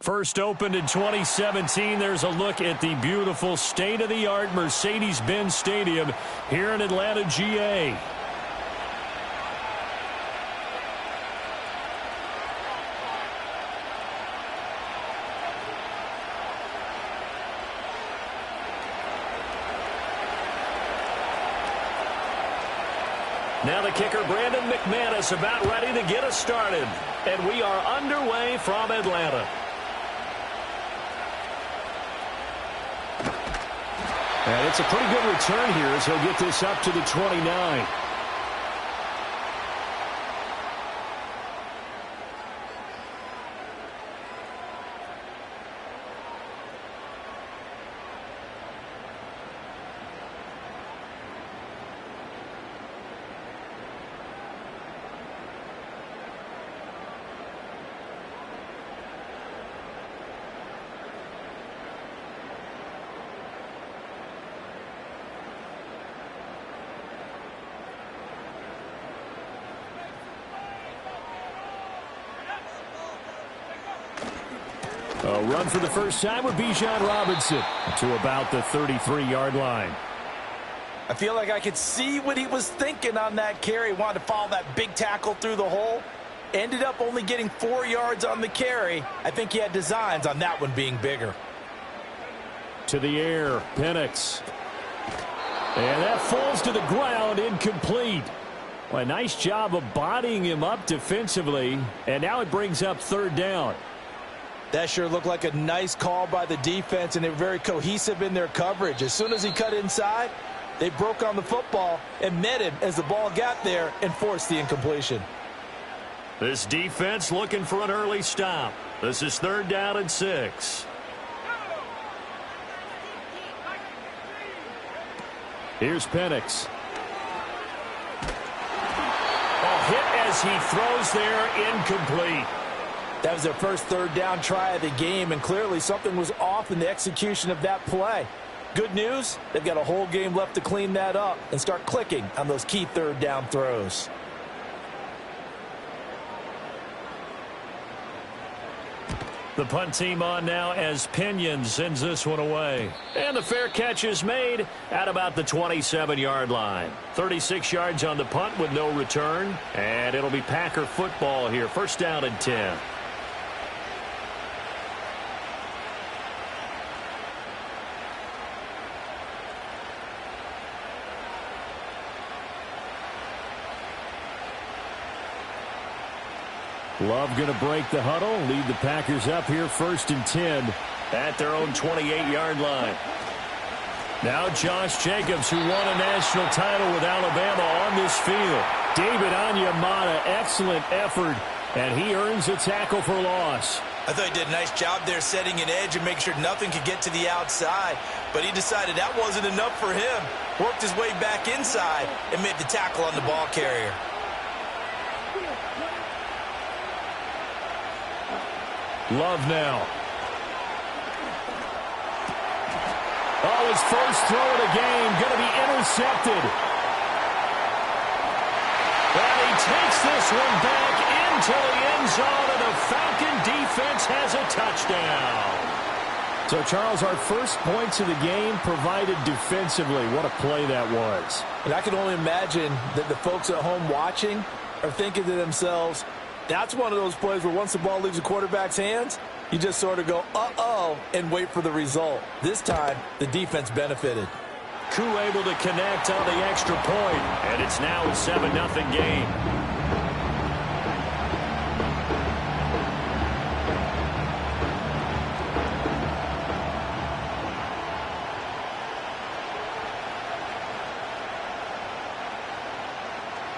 First opened in 2017, there's a look at the beautiful state-of-the-art Mercedes-Benz Stadium here in Atlanta, GA. Now the kicker, Brandon McManus, about ready to get us started. And we are underway from Atlanta. And it's a pretty good return here as he'll get this up to the 29. A run for the first time with Bijan Robinson to about the 33-yard line. I feel like I could see what he was thinking on that carry. Wanted to follow that big tackle through the hole. Ended up only getting 4 yards on the carry. I think he had designs on that one being bigger. To the air, Penix. And that falls to the ground, incomplete. Well, a nice job of bodying him up defensively. And now it brings up third down. That sure looked like a nice call by the defense, and they were very cohesive in their coverage. As soon as he cut inside, they broke on the football and met him as the ball got there and forced the incompletion. This defense looking for an early stop. This is third down and 6. Here's Penix. A hit as he throws there, incomplete. That was their first third down try of the game, and clearly something was off in the execution of that play. Good news, they've got a whole game left to clean that up and start clicking on those key third down throws. The punt team on now as Pinion sends this one away. And the fair catch is made at about the 27-yard line. 36 yards on the punt with no return. And it'll be Packer football here. First down and 10. Love going to break the huddle, lead the Packers up here first and 10 at their own 28-yard line. Now Josh Jacobs, who won a national title with Alabama, on this field. David Onyemata, excellent effort, and he earns a tackle for loss. I thought he did a nice job there setting an edge and making sure nothing could get to the outside, but he decided that wasn't enough for him. Worked his way back inside and made the tackle on the ball carrier. Love now. Oh, his first throw of the game going to be intercepted. And he takes this one back into the end zone, and the Falcon defense has a touchdown. So, Charles, our first points of the game provided defensively. What a play that was. And I can only imagine that the folks at home watching are thinking to themselves, that's one of those plays where once the ball leaves the quarterback's hands, you just sort of go, uh-oh, and wait for the result. This time, the defense benefited. Koo able to connect on the extra point, and it's now a 7-0 game.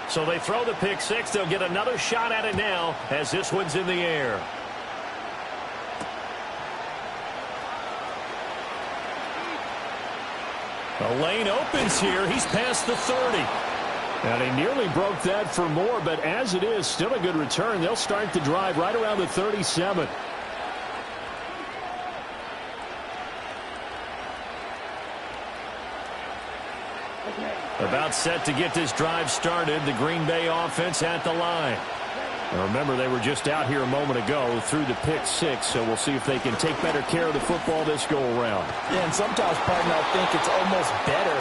So they throw the pick six. They'll get another shot at it now as this one's in the air. The lane opens here. He's past the 30. And he nearly broke that for more, but as it is, still a good return. They'll start the drive right around the 37. About set to get this drive started. The Green Bay offense at the line. Now remember, they were just out here a moment ago through the pick six, so we'll see if they can take better care of the football this go-around. Yeah, and sometimes, partner, I think it's almost better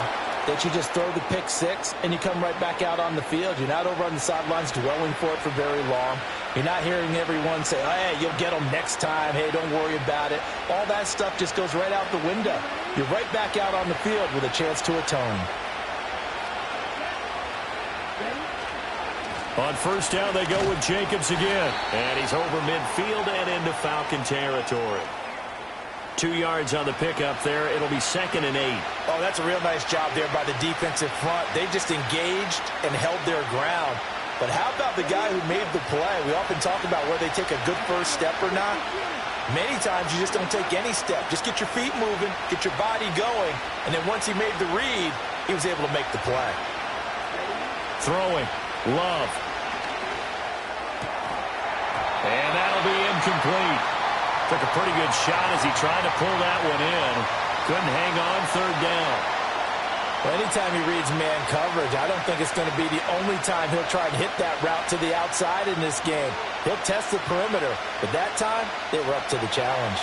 that you just throw the pick six and you come right back out on the field. You're not over on the sidelines dwelling for it for very long. You're not hearing everyone say, oh, hey, you'll get them next time. Hey, don't worry about it. All that stuff just goes right out the window. You're right back out on the field with a chance to atone. On first down, they go with Jacobs again. And he's over midfield and into Falcon territory. 2 yards on the pickup there. It'll be 2nd and 8. Oh, that's a real nice job there by the defensive front. They just engaged and held their ground. But how about the guy who made the play? We often talk about whether they take a good first step or not. Many times you just don't take any step. Just get your feet moving, get your body going, and then once he made the read, he was able to make the play. Throwing. Love. And that'll be incomplete. Took a pretty good shot as he tried to pull that one in. Couldn't hang on, 3rd down. Well, anytime he reads man coverage, I don't think it's going to be the only time he'll try and hit that route to the outside in this game. He'll test the perimeter, but that time they were up to the challenge.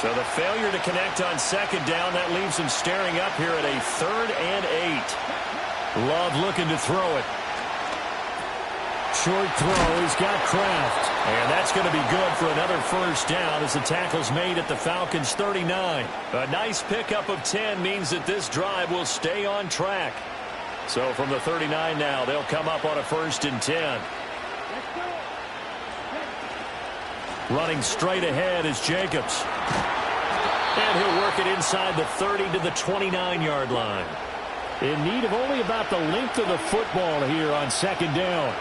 So the failure to connect on 2nd down, that leaves him staring up here at a 3rd and 8. Love looking to throw it. Short throw, he's got Kraft. And that's going to be good for another first down as the tackle's made at the Falcons' 39. A nice pickup of 10 means that this drive will stay on track. So from the 39 now, they'll come up on a 1st and 10. Running straight ahead is Jacobs. And he'll work it inside the 30 to the 29-yard line. In need of only about the length of the football here on 2nd down.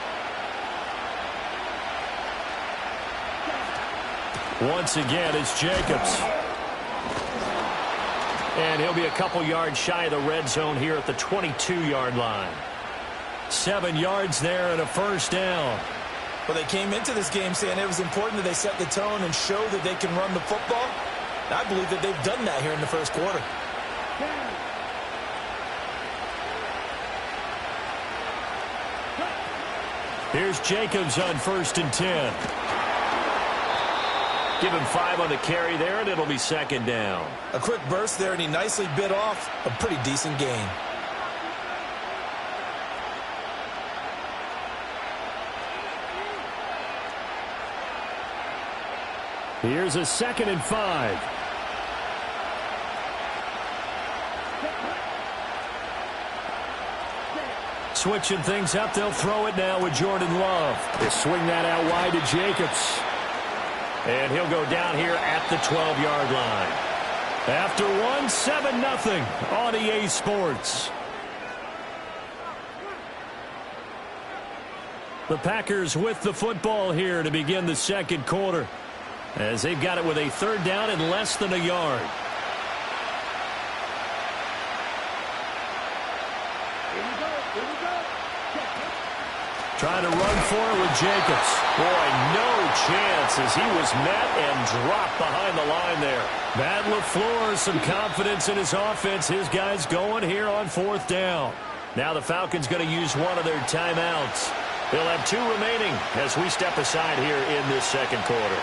Once again, it's Jacobs. And he'll be a couple yards shy of the red zone here at the 22-yard line. 7 yards there and a first down. Well, they came into this game saying it was important that they set the tone and show that they can run the football. And I believe that they've done that here in the first quarter. Here's Jacobs on 1st and 10. Give him 5 on the carry there, and it'll be 2nd down. A quick burst there, and he nicely bit off a pretty decent gain. Here's a 2nd and 5. Switching things up, they'll throw it now with Jordan Love. They swing that out wide to Jacobs. And he'll go down here at the 12-yard line. After 7-0 on EA Sports. The Packers with the football here to begin the 2nd quarter, as they've got it with a 3rd down and less than a yard. Trying to run for it with Jacobs. Boy, no chance as he was met and dropped behind the line there. Matt LaFleur, some confidence in his offense. His guys going here on 4th down. Now the Falcons going to use one of their timeouts. They'll have 2 remaining as we step aside here in this 2nd quarter.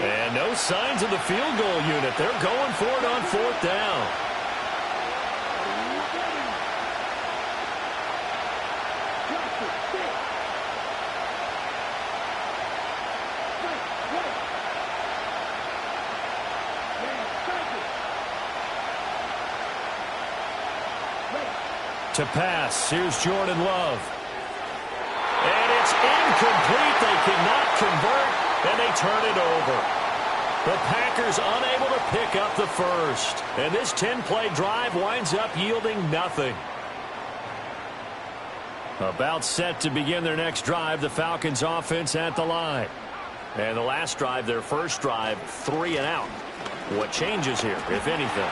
And no signs of the field goal unit. They're going for it on 4th down. To pass, here's Jordan Love. And it's incomplete. They cannot convert, and they turn it over. The Packers unable to pick up the first. And this 10-play drive winds up yielding nothing. About set to begin their next drive, the Falcons offense at the line. And the last drive, their first drive, 3 and out. What changes here, if anything?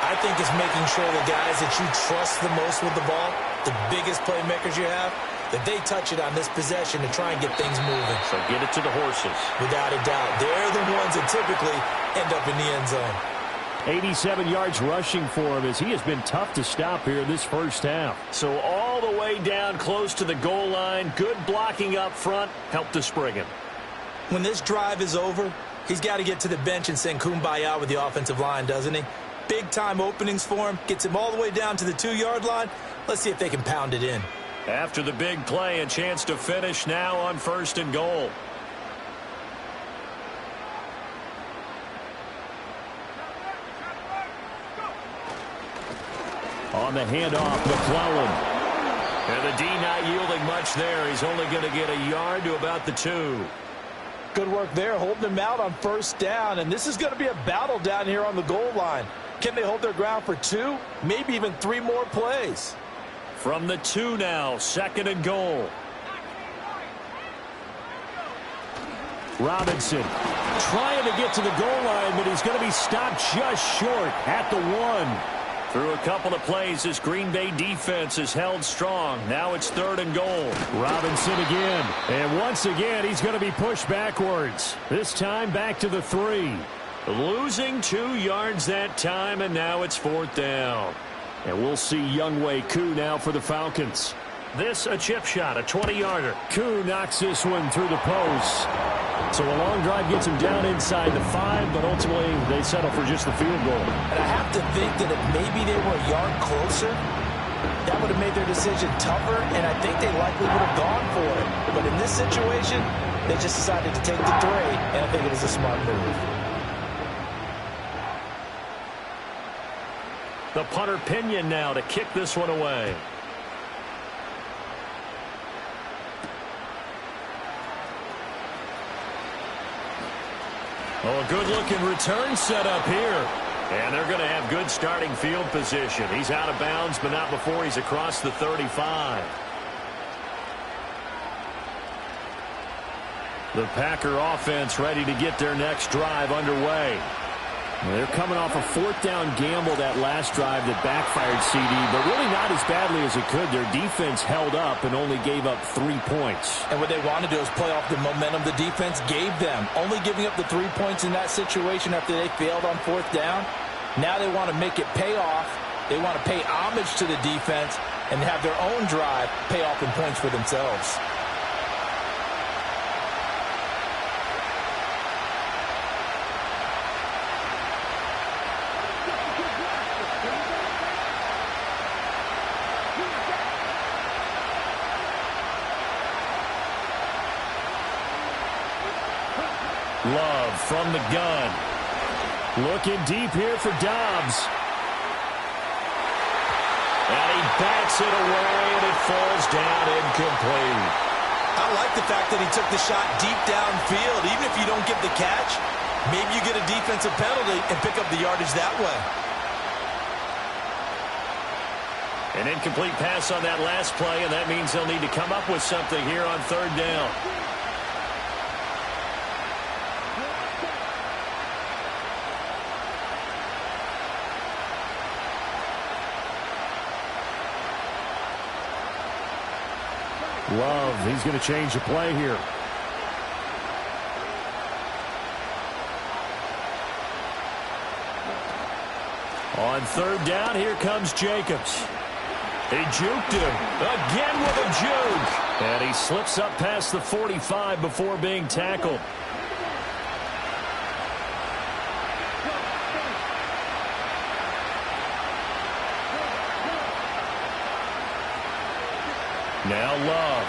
I think it's making sure the guys that you trust the most with the ball, the biggest playmakers you have, that they touch it on this possession to try and get things moving. So get it to the horses. Without a doubt. They're the ones that typically end up in the end zone. 87 yards rushing for him as he has been tough to stop here in this first half. So all the way down close to the goal line. Good blocking up front. Helped to spring him. When this drive is over, he's got to get to the bench and sing kumbaya with the offensive line, doesn't he? Big-time openings for him. Gets him all the way down to the 2-yard line. Let's see if they can pound it in. After the big play, a chance to finish now on 1st and goal. On the handoff, McClellan. And the D not yielding much there. He's only going to get a yard to about the 2. Good work there, holding them out on 1st down. And this is going to be a battle down here on the goal line. Can they hold their ground for 2, maybe even 3 more plays? From the 2 now, 2nd and goal. Robinson trying to get to the goal line, but he's going to be stopped just short at the 1. Through a couple of plays, this Green Bay defense is held strong. Now it's 3rd and goal. Robinson again. And once again, he's going to be pushed backwards. This time back to the 3. Losing 2 yards that time, and now it's 4th down. And we'll see Younghoe Koo now for the Falcons. This a chip shot, a 20-yarder. Koo knocks this one through the post. So a long drive gets him down inside the 5, but ultimately they settle for just the field goal. And I have to think that if maybe they were a yard closer, that would have made their decision tougher, and I think they likely would have gone for it. But in this situation, they just decided to take the 3, and I think it was a smart move. The punter Pinion now to kick this one away. Oh, a good-looking return set up here. And they're going to have good starting field position. He's out of bounds, but not before he's across the 35. The Packer offense ready to get their next drive underway. They're coming off a 4th down gamble that last drive that backfired, CD, but really not as badly as it could. Their defense held up and only gave up 3 points. And what they want to do is play off the momentum the defense gave them. Only giving up the 3 points in that situation after they failed on 4th down. Now they want to make it pay off. They want to pay homage to the defense and have their own drive pay off in points for themselves. Love from the gun. Looking deep here for Dobbs. And he bats it away, and it falls down incomplete. I like the fact that he took the shot deep downfield. Even if you don't get the catch, maybe you get a defensive penalty and pick up the yardage that way. An incomplete pass on that last play, and that means they'll need to come up with something here on 3rd down. Love, he's going to change the play here. On 3rd down, here comes Jacobs. He juked him. Again with a juke. And he slips up past the 45 before being tackled. Now Love.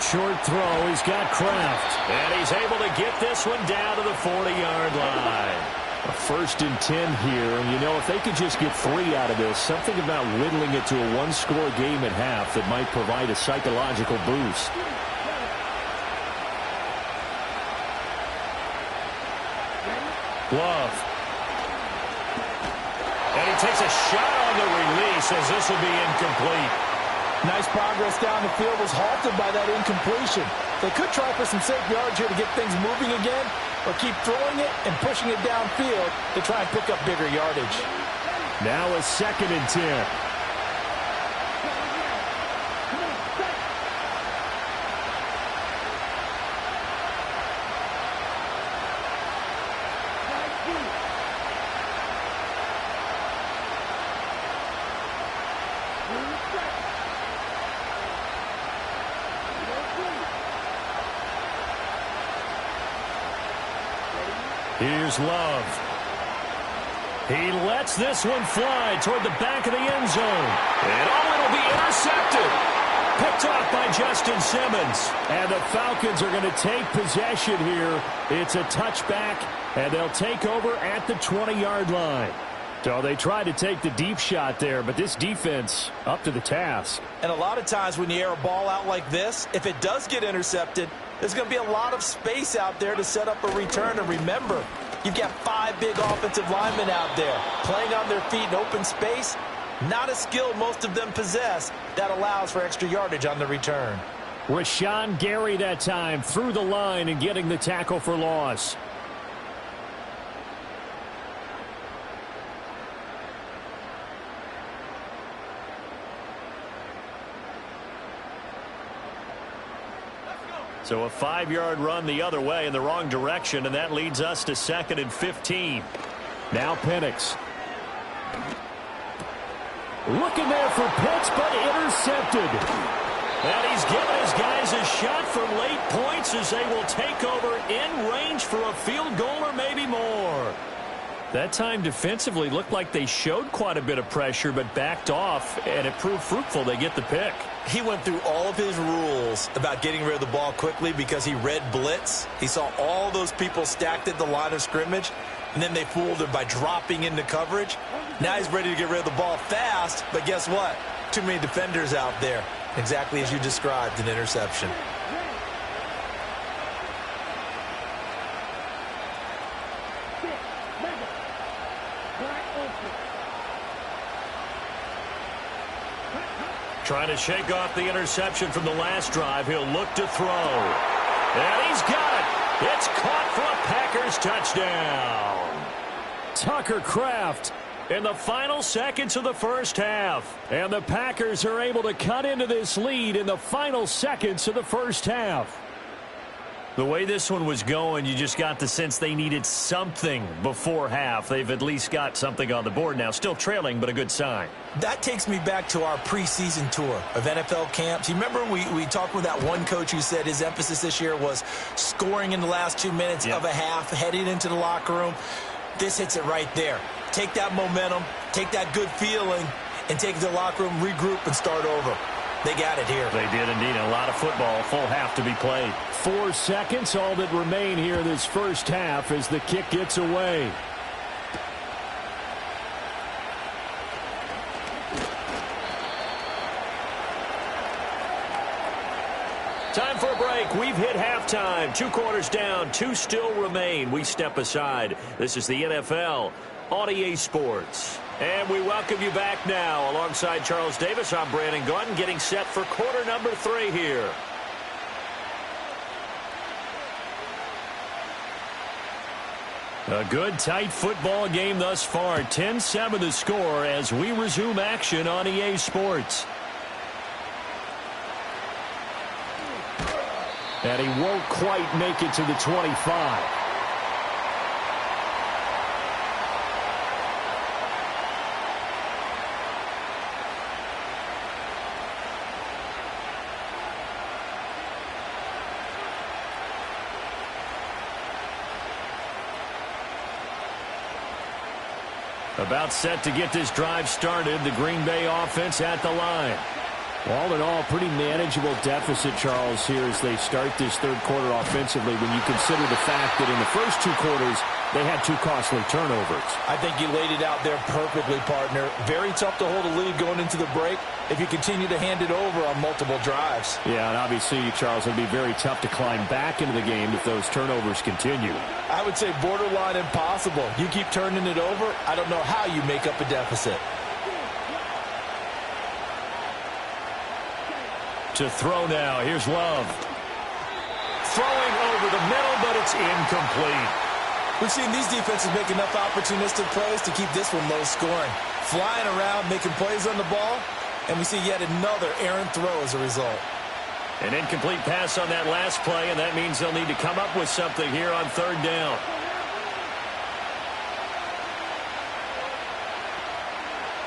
Short throw. He's got Kraft. And he's able to get this one down to the 40-yard line. A 1st and 10 here. And, you know, if they could just get 3 out of this, something about whittling it to a 1-score game at half that might provide a psychological boost. Love. And he takes a shot on the release as this will be incomplete. Nice progress down the field was halted by that incompletion. They could try for some safe yards here to get things moving again, or keep throwing it and pushing it downfield to try and pick up bigger yardage. Now a 2nd and 10. Here's Love. He lets this one fly toward the back of the end zone. And it'll be intercepted. Picked off by Justin Simmons. And the Falcons are going to take possession here. It's a touchback, and they'll take over at the 20-yard line. So they tried to take the deep shot there, but this defense up to the task. And a lot of times when you air a ball out like this, if it does get intercepted, there's going to be a lot of space out there to set up a return. And remember, you've got 5 big offensive linemen out there playing on their feet in open space. Not a skill most of them possess that allows for extra yardage on the return. Rashawn Gary that time through the line and getting the tackle for loss. So a 5-yard run the other way in the wrong direction, and that leads us to 2nd and 15. Now Penix. Looking there for Pitts, but intercepted. And he's given his guys a shot for late points as they will take over in range for a field goal or maybe more. That time defensively looked like they showed quite a bit of pressure but backed off, and it proved fruitful. They get the pick. He went through all of his rules about getting rid of the ball quickly because he read blitz. He saw all those people stacked at the line of scrimmage, and then they fooled him by dropping into coverage. Now he's ready to get rid of the ball fast, but guess what? Too many defenders out there. Exactly as you described, an interception. Trying to shake off the interception from the last drive. He'll look to throw. And he's got it. It's caught for a Packers touchdown. Tucker Kraft in the final seconds of the first half. And the Packers are able to cut into this lead in the final seconds of the first half. The way this one was going, you just got the sense they needed something before half. They've at least got something on the board now. Still trailing, but a good sign. That takes me back to our preseason tour of NFL camps. You remember we talked with that one coach who said his emphasis this year was scoring in the last 2 minutes of a half, heading into the locker room. This hits it right there. Take that momentum, take that good feeling, and take it to the locker room, regroup, and start over. They got it here. They did indeed. A lot of football, full half to be played. 4 seconds, all that remain here this first half as the kick gets away. Time for a break. We've hit halftime. 2 quarters down, 2 still remain. We step aside. This is the NFL on EA Sports. And we welcome you back now. Alongside Charles Davis, I'm Brandon Gordon, getting set for quarter number 3 here. A good, tight football game thus far. 10-7 the score as we resume action on EA Sports. And he won't quite make it to the 25. About set to get this drive started. The Green Bay offense at the line. All in all, pretty manageable deficit, Charles, here as they start this third quarter offensively when you consider the fact that in the first 2 quarters, they had 2 costly turnovers. I think you laid it out there perfectly, partner. Very tough to hold a lead going into the break if you continue to hand it over on multiple drives. Yeah, and obviously, Charles, it'll be very tough to climb back into the game if those turnovers continue. I would say borderline impossible. You keep turning it over, I don't know how you make up a deficit. To throw now. Here's Love. Throwing over the middle, but it's incomplete. We've seen these defenses make enough opportunistic plays to keep this one low scoring. Flying around, making plays on the ball, and we see yet another errant throw as a result. An incomplete pass on that last play, and that means they'll need to come up with something here on 3rd down.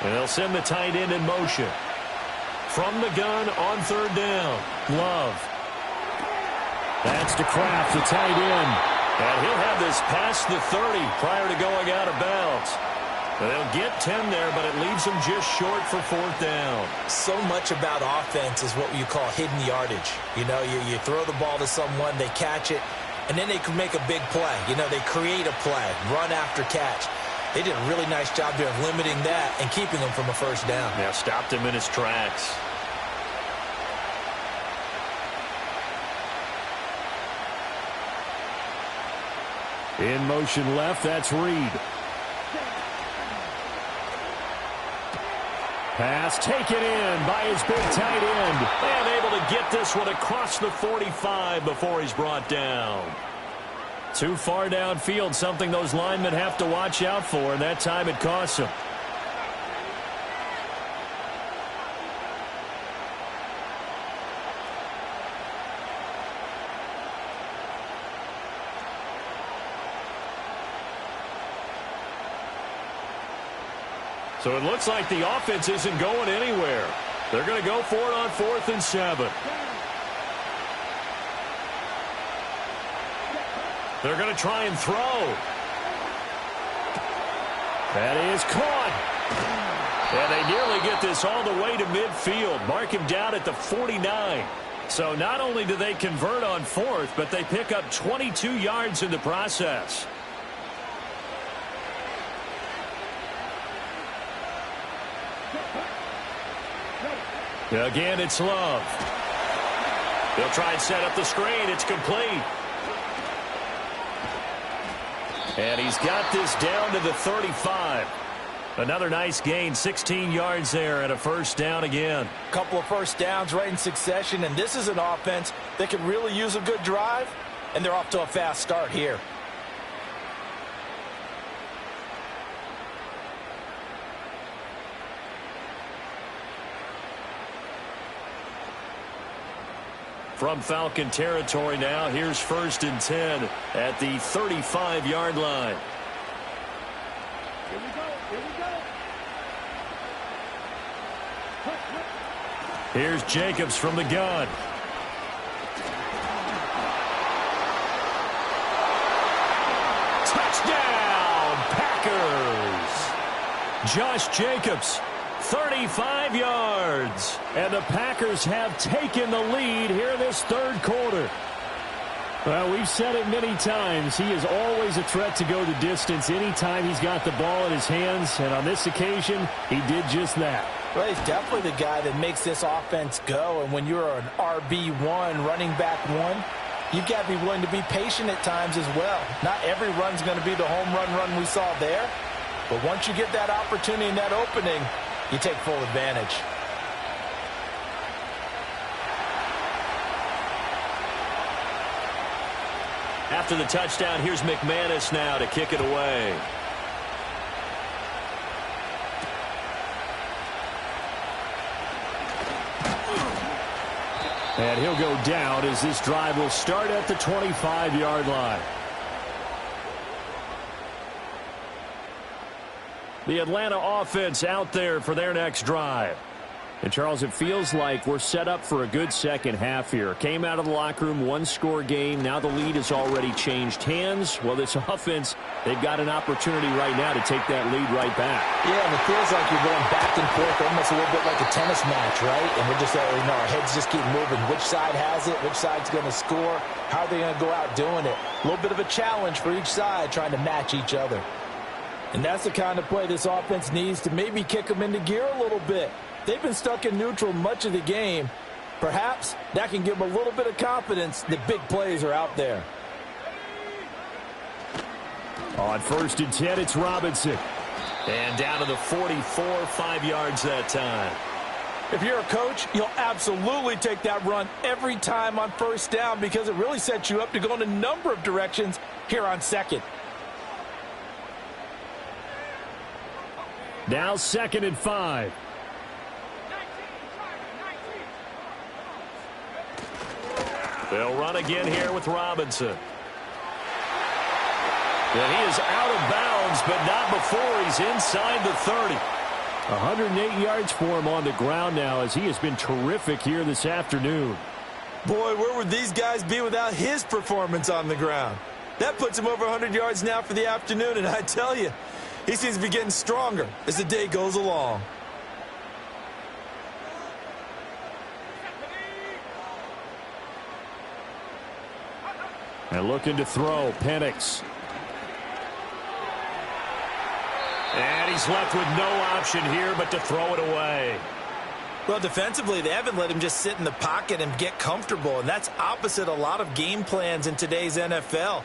And they'll send the tight end in motion. From the gun on 3rd down. Love. That's to Kraft, the tight end. And he'll have this past the 30 prior to going out of bounds. They'll get 10 there, but it leaves them just short for 4th down. So much about offense is what you call hidden yardage. You know, you throw the ball to someone, they catch it, and then they can make a big play. You know, they create a play, run after catch. They did a really nice job there of limiting that and keeping him from a 1st down. Yeah, stopped him in his tracks. In motion left, that's Reed. Pass taken in by his big tight end. And able to get this one across the 45 before he's brought down. Too far downfield, something those linemen have to watch out for, and that time it costs them. So it looks like the offense isn't going anywhere. They're going to go for it on 4th and 7. They're going to try and throw. That is caught. And they nearly get this all the way to midfield. Mark him down at the 49. So not only do they convert on 4th, but they pick up 22 yards in the process. Again, it's Love. They'll try and set up the screen. It's complete. And he's got this down to the 35. Another nice gain, 16 yards there, and a 1st down again. Couple of 1st downs right in succession, and this is an offense that can really use a good drive, and they're off to a fast start here. From Falcon territory now, here's 1st and 10 at the 35-yard line. Here we go. Here's Jacobs from the gun. Touchdown, Packers! Josh Jacobs, 35 yards. And the Packers have taken the lead here in this 3rd quarter. Well, we've said it many times. He is always a threat to go the distance anytime he's got the ball in his hands. And on this occasion, he did just that. Well, he's definitely the guy that makes this offense go. And when you're an RB1, running back 1, you've got to be willing to be patient at times as well. Not every run's going to be the home run we saw there. But once you get that opportunity and that opening, you take full advantage. After the touchdown, here's McManus now to kick it away. And he'll go down as this drive will start at the 25-yard line. The Atlanta offense out there for their next drive. And, Charles, it feels like we're set up for a good second half here. Came out of the locker room, 1-score game. Now the lead has already changed hands. Well, this offense, they've got an opportunity right now to take that lead right back. Yeah, and it feels like you're going back and forth, almost a little bit like a tennis match, right? And we're just, our heads just keep moving. Which side has it? Which side's going to score? How are they going to go out doing it? A little bit of a challenge for each side, trying to match each other. And that's the kind of play this offense needs to maybe kick them into gear a little bit. They've been stuck in neutral much of the game. Perhaps that can give them a little bit of confidence that big plays are out there. On 1st and 10, it's Robinson. And down to the 44, 5 yards that time. If you're a coach, you'll absolutely take that run every time on 1st down because it really sets you up to go in a number of directions here on 2nd. Now 2nd and 5. They'll run again here with Robinson. And he is out of bounds, but not before he's inside the 30. 108 yards for him on the ground now as he has been terrific here this afternoon. Boy, where would these guys be without his performance on the ground? That puts him over 100 yards now for the afternoon, and I tell you, he seems to be getting stronger as the day goes along. And looking to throw, Penix. And he's left with no option here but to throw it away. Well, defensively, they haven't let him just sit in the pocket and get comfortable, and that's opposite a lot of game plans in today's NFL.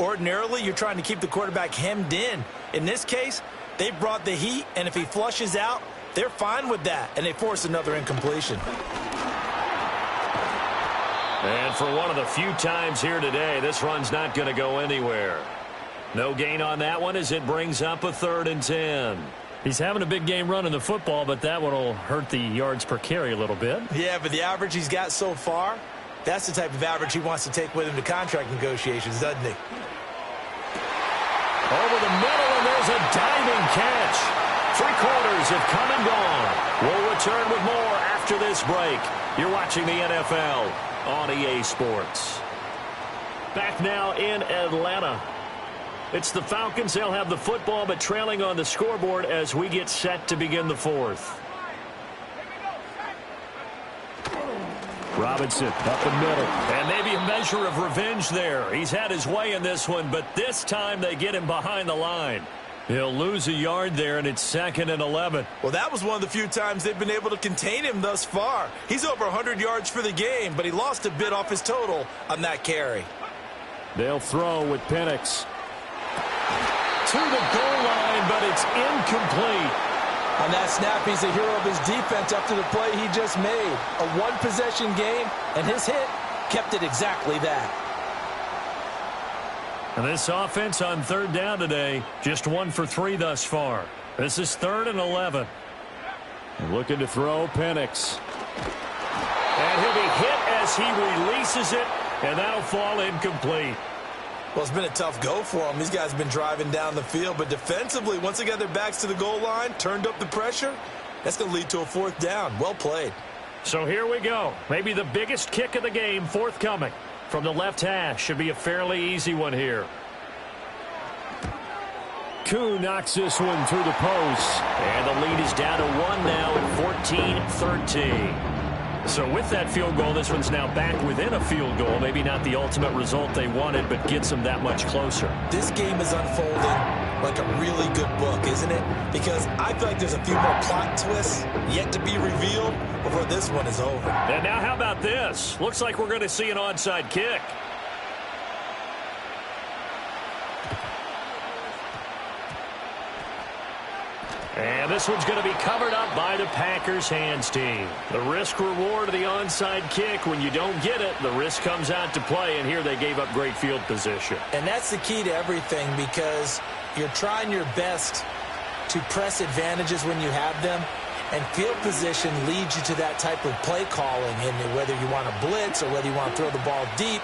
Ordinarily, you're trying to keep the quarterback hemmed in. In this case, they brought the heat, and if he flushes out, they're fine with that, and they force another incompletion. And for one of the few times here today, this run's not going to go anywhere. No gain on that one as it brings up a 3rd and 10. He's having a big game running the football, but that one will hurt the yards per carry a little bit. Yeah, but the average he's got so far, that's the type of average he wants to take with him to contract negotiations, doesn't he? Over the middle, and there's a diving catch. 3 quarters have come and gone. We'll return with more after this break. You're watching the NFL on EA Sports. Back now in Atlanta. It's the Falcons. They'll have the football, but trailing on the scoreboard as we get set to begin the 4th. Robinson up the middle. And maybe a measure of revenge there. He's had his way in this one, but this time they get him behind the line. He'll lose a yard there, and it's 2nd and 11. Well, that was one of the few times they've been able to contain him thus far. He's over 100 yards for the game, but he lost a bit off his total on that carry. They'll throw with Penix. To the goal line, but it's incomplete. On that snap, he's a hero of his defense after the play he just made. A one-possession game, and his hit kept it exactly that. And this offense on 3rd down today, just 1 for 3 thus far. This is 3rd and 11. And looking to throw, Penix. And he'll be hit as he releases it, and that'll fall incomplete. Well, it's been a tough go for them. These guys have been driving down the field, but defensively, once they got their backs to the goal line, turned up the pressure, that's going to lead to a 4th down. Well played. So here we go. Maybe the biggest kick of the game forthcoming. From the left hash, should be a fairly easy one here. Koo knocks this one through the post. And the lead is down to 1 now at 14-13. So with that field goal, this one's now back within a field goal. Maybe not the ultimate result they wanted, but gets them that much closer. This game is unfolding like a really good book, isn't it? Because I feel like there's a few more plot twists yet to be revealed before this one is over. And now how about this? Looks like we're going to see an onside kick. And this one's going to be covered up by the Packers hands team. The risk-reward of the onside kick, when you don't get it, the risk comes out to play, and here they gave up great field position. And that's the key to everything, because you're trying your best to press advantages when you have them, and field position leads you to that type of play calling, and whether you want to blitz or whether you want to throw the ball deep,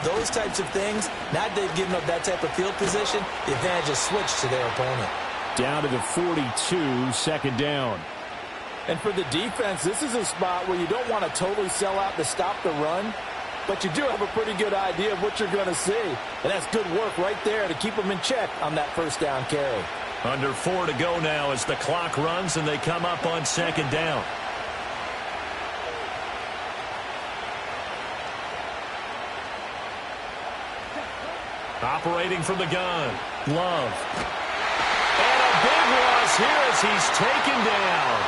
those types of things, now that they've given up that type of field position, the advantage is switched to their opponent. Down to the 42, 2nd down. And for the defense, this is a spot where you don't want to totally sell out to stop the run, but you do have a pretty good idea of what you're going to see. And that's good work right there to keep them in check on that 1st down carry. Under 4 to go now as the clock runs and they come up on 2nd down. Operating from the gun, Love. And a big loss here as he's taken down.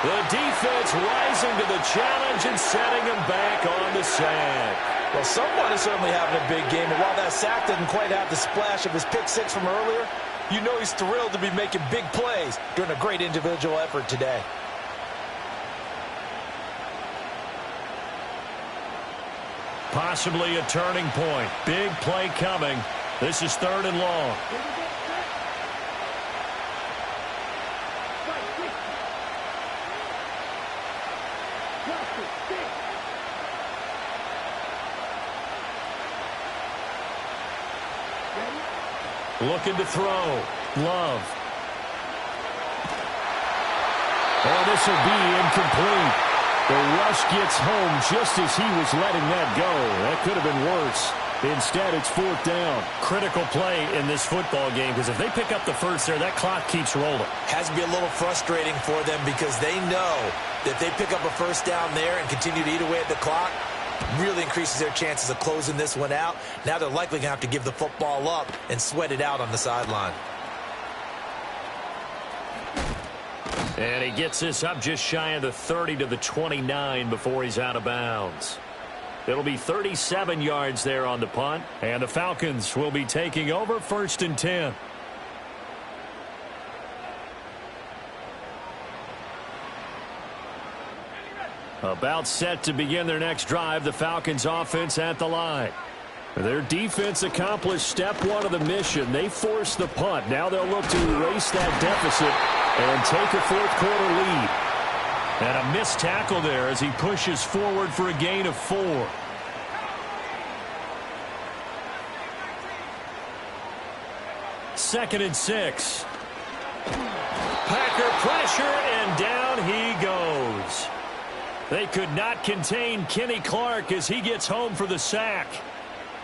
The defense rising to the challenge and setting him back on the sack. Well, someone is certainly having a big game, and while that sack didn't quite have the splash of his pick 6 from earlier, you know he's thrilled to be making big plays during a great individual effort today. Possibly a turning point. Big play coming. This is 3rd and long. Looking to throw. Love. Oh, this will be incomplete. The rush gets home just as he was letting that go. That could have been worse. Instead, it's 4th down. Critical play in this football game, because if they pick up the first there, that clock keeps rolling. Has to be a little frustrating for them because they know that if they pick up a first down there and continue to eat away at the clock, really increases their chances of closing this one out. Now they're likely going to have to give the football up and sweat it out on the sideline. And he gets this up just shy of the 30 to the 29 before he's out of bounds. It'll be 37 yards there on the punt, and the Falcons will be taking over 1st and 10. About set to begin their next drive, the Falcons offense at the line. Their defense accomplished step 1 of the mission. They forced the punt. Now they'll look to erase that deficit and take a 4th quarter lead. And a missed tackle there as he pushes forward for a gain of 4. Second and 6. Packer pressure, and down he goes. They could not contain Kenny Clark as he gets home for the sack.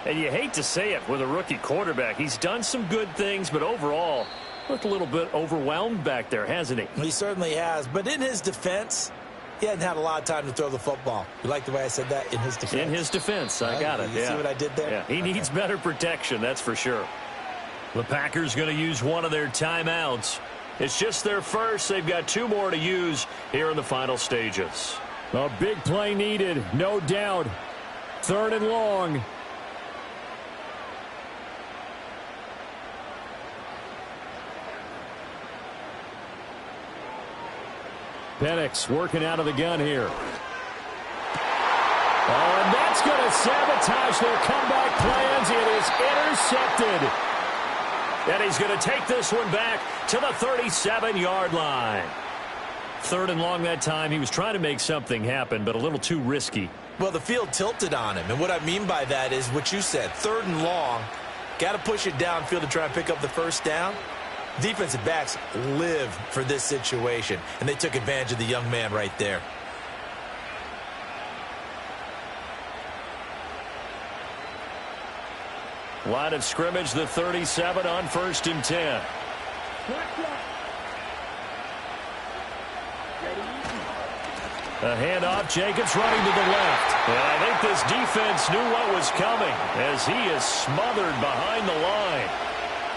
And you hate to say it with a rookie quarterback. He's done some good things, but overall, looked a little bit overwhelmed back there, hasn't he? He certainly has. But in his defense, he hadn't had a lot of time to throw the football. You like the way I said that? In his defense. In his defense. I got it. You see what I did there? Yeah. He needs better protection, that's for sure. The Packers going to use one of their timeouts. It's just their first. They've got 2 more to use here in the final stages. A big play needed, no doubt. 3rd and long. Penix working out of the gun here. Oh, and that's going to sabotage their comeback plans. It is intercepted. And he's going to take this one back to the 37-yard line. 3rd and long that time. He was trying to make something happen, but a little too risky. Well, the field tilted on him. And what I mean by that is what you said. 3rd and long. Got to push it downfield to try and pick up the first down. Defensive backs live for this situation, and they took advantage of the young man right there. Line of scrimmage, the 37 on 1st and 10. A handoff, Jacobs running to the left. And I think this defense knew what was coming as he is smothered behind the line.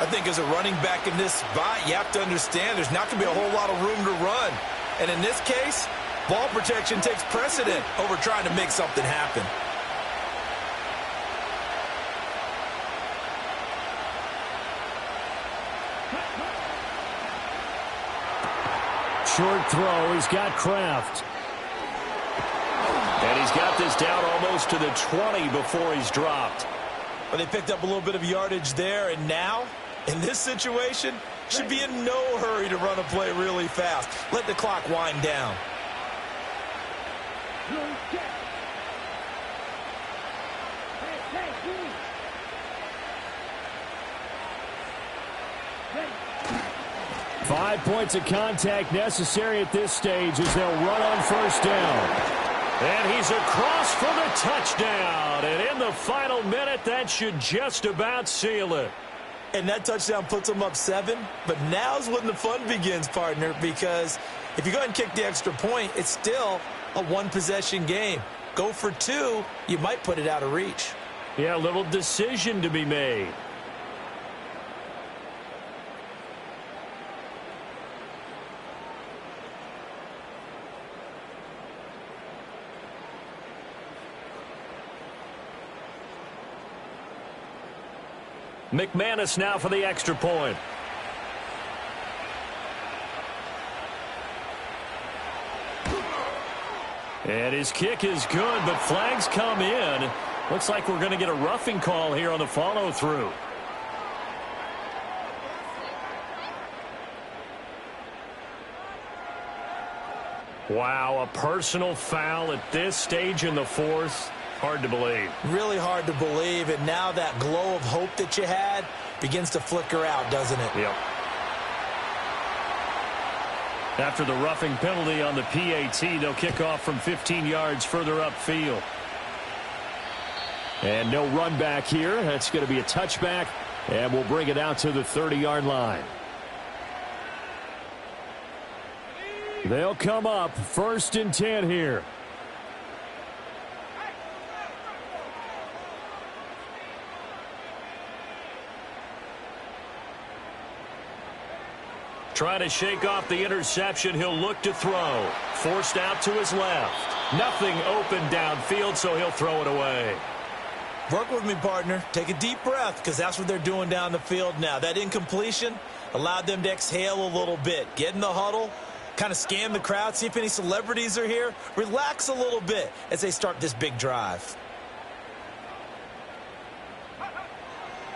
I think as a running back in this spot, you have to understand there's not going to be a whole lot of room to run. And in this case, ball protection takes precedent over trying to make something happen. Short throw. He's got Kraft. And he's got this down almost to the 20 before he's dropped. Well, they picked up a little bit of yardage there, and now, in this situation, should be in no hurry to run a play really fast. Let the clock wind down. Hey, 5 points of contact necessary at this stage as they'll run on 1st down. And he's across for the touchdown. And in the final minute, that should just about seal it. And that touchdown puts them up 7. But now's when the fun begins, partner, because if you go ahead and kick the extra point, it's still a 1-possession game. Go for 2, you might put it out of reach. Yeah, a little decision to be made. McManus now for the extra point. And his kick is good, but flags come in. Looks like we're going to get a roughing call here on the follow-through. Wow, a personal foul at this stage in the 4th. Hard to believe. Really hard to believe, and now that glow of hope that you had begins to flicker out, doesn't it? Yep. After the roughing penalty on the PAT, they'll kick off from 15 yards further upfield. And no run back here. That's going to be a touchback, and we'll bring it out to the 30-yard line. They'll come up 1st and 10 here. Trying to shake off the interception. He'll look to throw. Forced out to his left. Nothing open downfield, so he'll throw it away. Work with me, partner. Take a deep breath, because that's what they're doing down the field now. That incompletion allowed them to exhale a little bit. Get in the huddle, kind of scan the crowd, see if any celebrities are here. Relax a little bit as they start this big drive.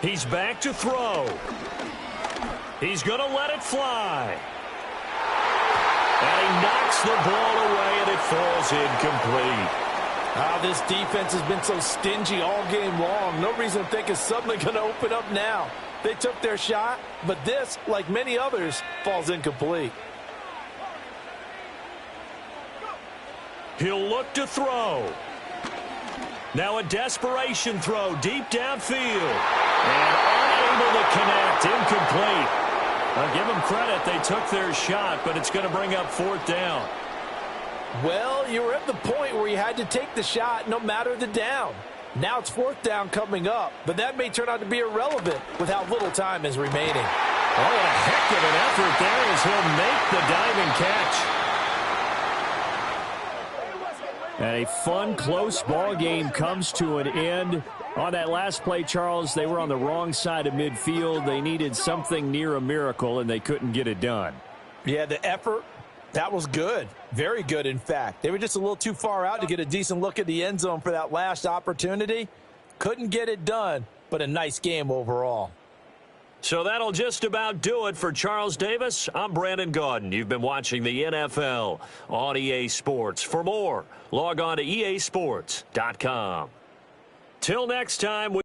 He's back to throw. He's going to let it fly. And he knocks the ball away, and it falls incomplete. This defense has been so stingy all game long. No reason to think it's suddenly going to open up now. They took their shot, but this, like many others, falls incomplete. He'll look to throw. Now a desperation throw deep downfield. And unable to connect. Incomplete. I'll give them credit. They took their shot, but it's going to bring up 4th down. Well, you were at the point where you had to take the shot no matter the down. Now it's 4th down coming up, but that may turn out to be irrelevant with how little time is remaining. Oh, a heck of an effort there as he'll make the diving catch. And a fun, close ball game comes to an end. On that last play, Charles, they were on the wrong side of midfield. They needed something near a miracle, and they couldn't get it done. Yeah, the effort, that was good. Very good, in fact. They were just a little too far out to get a decent look at the end zone for that last opportunity. Couldn't get it done, but a nice game overall. So that'll just about do it for Charles Davis. I'm Brandon Gaudin. You've been watching the NFL on EA Sports. For more, log on to easports.com. Till next time.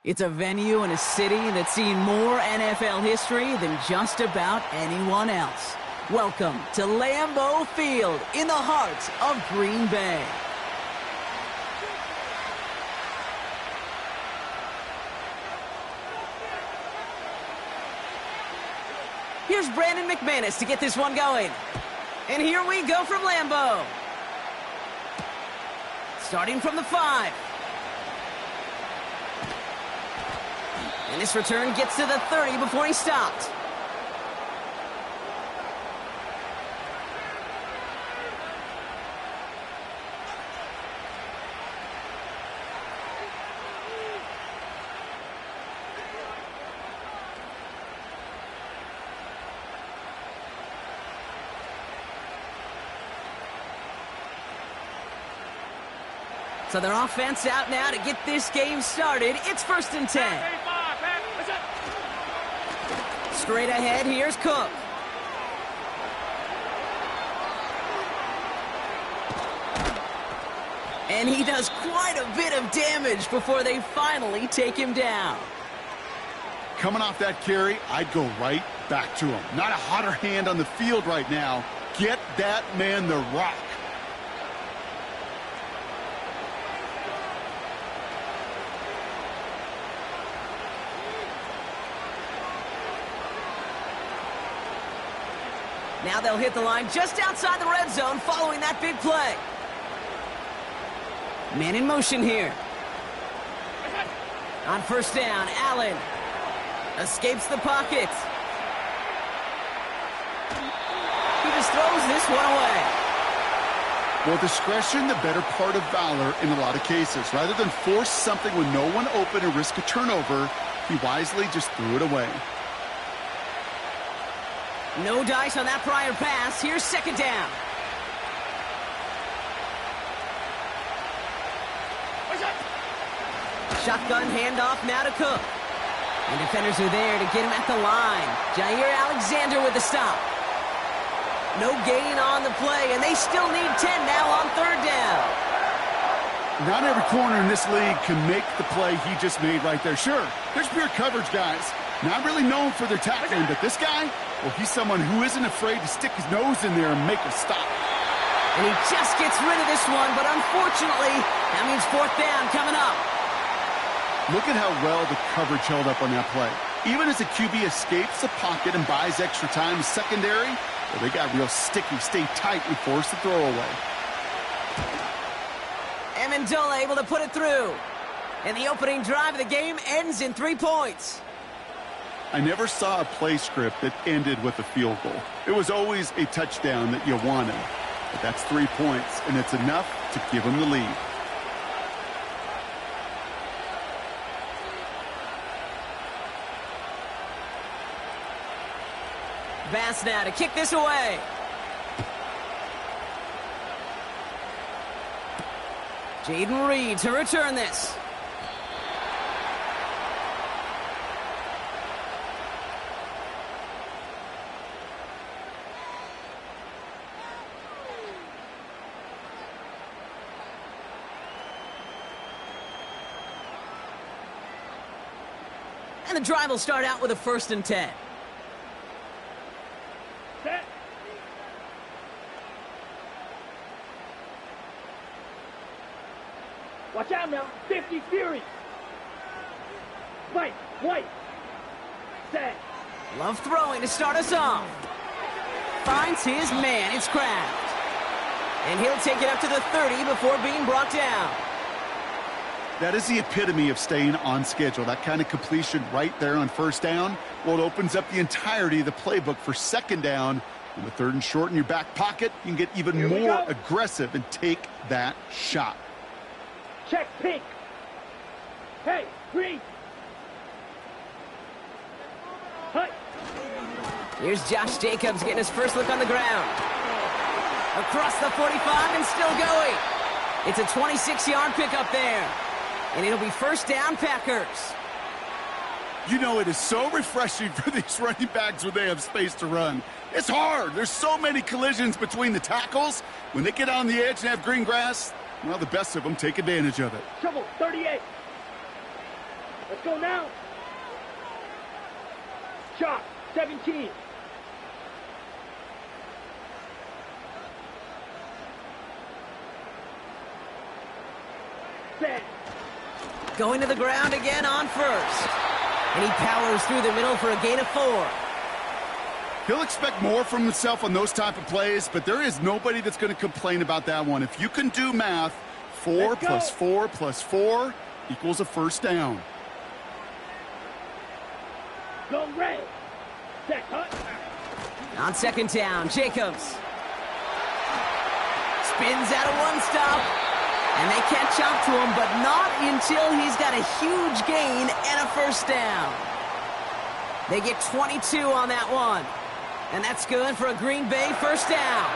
It's a venue in a city that's seen more NFL history than just about anyone else. Welcome to Lambeau Field in the heart of Green Bay. Here's Brandon McManus to get this one going. And here we go from Lambeau. Starting from the 5. And this return gets to the 30 before he stopped. So their offense out now to get this game started. It's 1st and 10. Straight ahead, here's Cook. And he does quite a bit of damage before they finally take him down. Coming off that carry, I'd go right back to him. Not a hotter hand on the field right now. Get that man the rock. Now they'll hit the line just outside the red zone following that big play. Man in motion here. On 1st down, Allen escapes the pocket. He just throws this one away. Well, discretion, the better part of valor in a lot of cases. Rather than force something with no one open and risk a turnover, he wisely just threw it away. No dice on that prior pass. Here's 2nd down. Shotgun handoff now to Cook. And defenders are there to get him at the line. Jair Alexander with the stop. No gain on the play, and they still need 10 now on 3rd down. Not every corner in this league can make the play he just made right there. Sure, there's pure coverage guys. Not really known for their tackling, but this guy, well, he's someone who isn't afraid to stick his nose in there and make a stop. And he just gets rid of this one, but unfortunately, that means 4th down coming up. Look at how well the coverage held up on that play. Even as the QB escapes the pocket and buys extra time secondary, well, they got real sticky, stay tight, and force the throw away. Amendola able to put it through. And the opening drive of the game ends in 3 points. I never saw a play script that ended with a field goal. It was always a touchdown that you wanted. But that's 3 points, and it's enough to give them the lead. Bass now to kick this away. Jaden Reed to return this. And the drive will start out with a 1st and 10. Set. Watch out now. 50 Fury. White. Set. Love throwing to start us off. Finds his man. It's Kraft. And he'll take it up to the 30 before being brought down. That is the epitome of staying on schedule. That kind of completion right there on 1st down. Well, it opens up the entirety of the playbook for 2nd down. And with 3rd and short in your back pocket, you can get even more aggressive and take that shot. Check pink. Hey, green. Hut. Here's Josh Jacobs getting his first look on the ground. Across the 45 and still going. It's a 26-yard pickup there. And it'll be 1st down, Packers. You know, it is so refreshing for these running backs when they have space to run. It's hard. There's so many collisions between the tackles. When they get on the edge and have green grass, well, the best of them take advantage of it. Trouble, 38. Let's go now. Shot, 17. Set. Going to the ground again on first. And he powers through the middle for a gain of 4. He'll expect more from himself on those type of plays, but there is nobody that's going to complain about that one. If you can do math, 4 plus 4 plus 4 equals a first down. Go red. Set. Hut. On second down, Jacobs. Spins out of one stop. And they catch up to him, but not until he's got a huge gain and a first down. They get 22 on that one. And that's good for a Green Bay first down.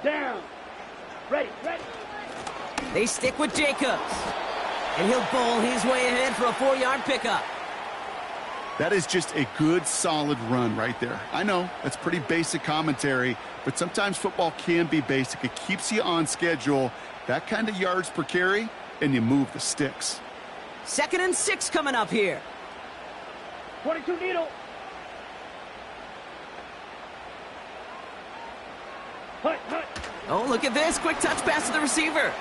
Down. Ready. They stick with Jacobs. And he'll bowl his way ahead for a 4-yard pickup. That is just a good, solid run right there. I know, that's pretty basic commentary, but sometimes football can be basic. It keeps you on schedule, that kind of yards per carry, and you move the sticks. 2nd and 6 coming up here. 22 needle. Hut. Oh, look at this. Quick touch pass to the receiver.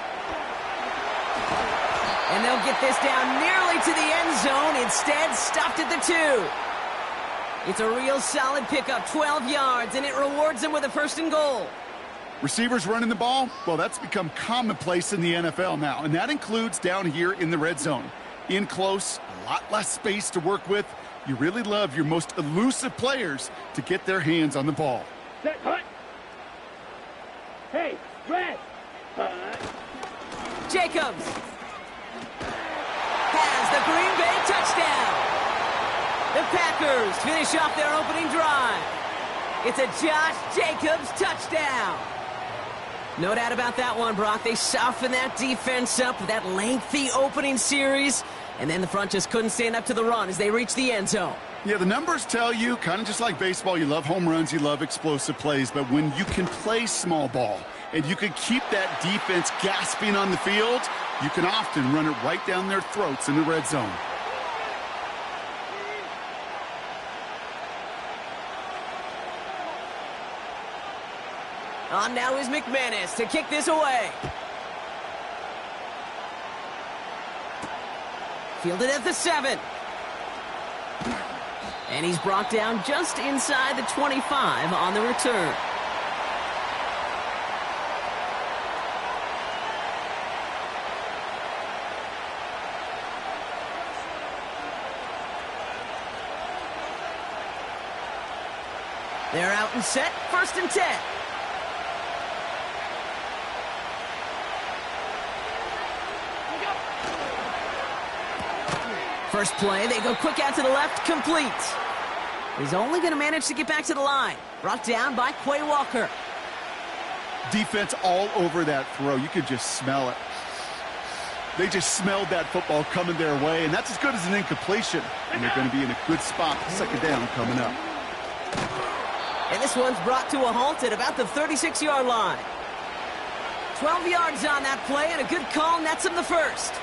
And they'll get this down nearly to the end zone. Instead, stopped at the 2. It's a real solid pickup, 12 yards, and it rewards them with a 1st and goal. Receivers running the ball, well, that's become commonplace in the NFL now, and that includes down here in the red zone. In close, a lot less space to work with. You really love your most elusive players to get their hands on the ball. Set. Hut. Hey, red. Hut. Jacobs has the Green Bay touchdown. The Packers finish off their opening drive. It's a Josh Jacobs touchdown. No doubt about that one, Brock. They softened that defense up with that lengthy opening series, and then the front just couldn't stand up to the run as they reached the end zone. Yeah, the numbers tell you, kind of just like baseball, you love home runs, you love explosive plays, but when you can play small ball and you can keep that defense gasping on the field, you can often run it right down their throats in the red zone. On now is McManus to kick this away. Fielded at the 7. And he's brought down just inside the 25 on the return. They're out and set, 1st and 10. First play, they go quick out to the left, complete. He's only going to manage to get back to the line. Brought down by Quay Walker. Defense all over that throw. You could just smell it. They just smelled that football coming their way, and that's as good as an incompletion. And they're going to be in a good spot, 2nd down coming up. And this one's brought to a halt at about the 36-yard line. 12 yards on that play, and a good call nets him the 1st.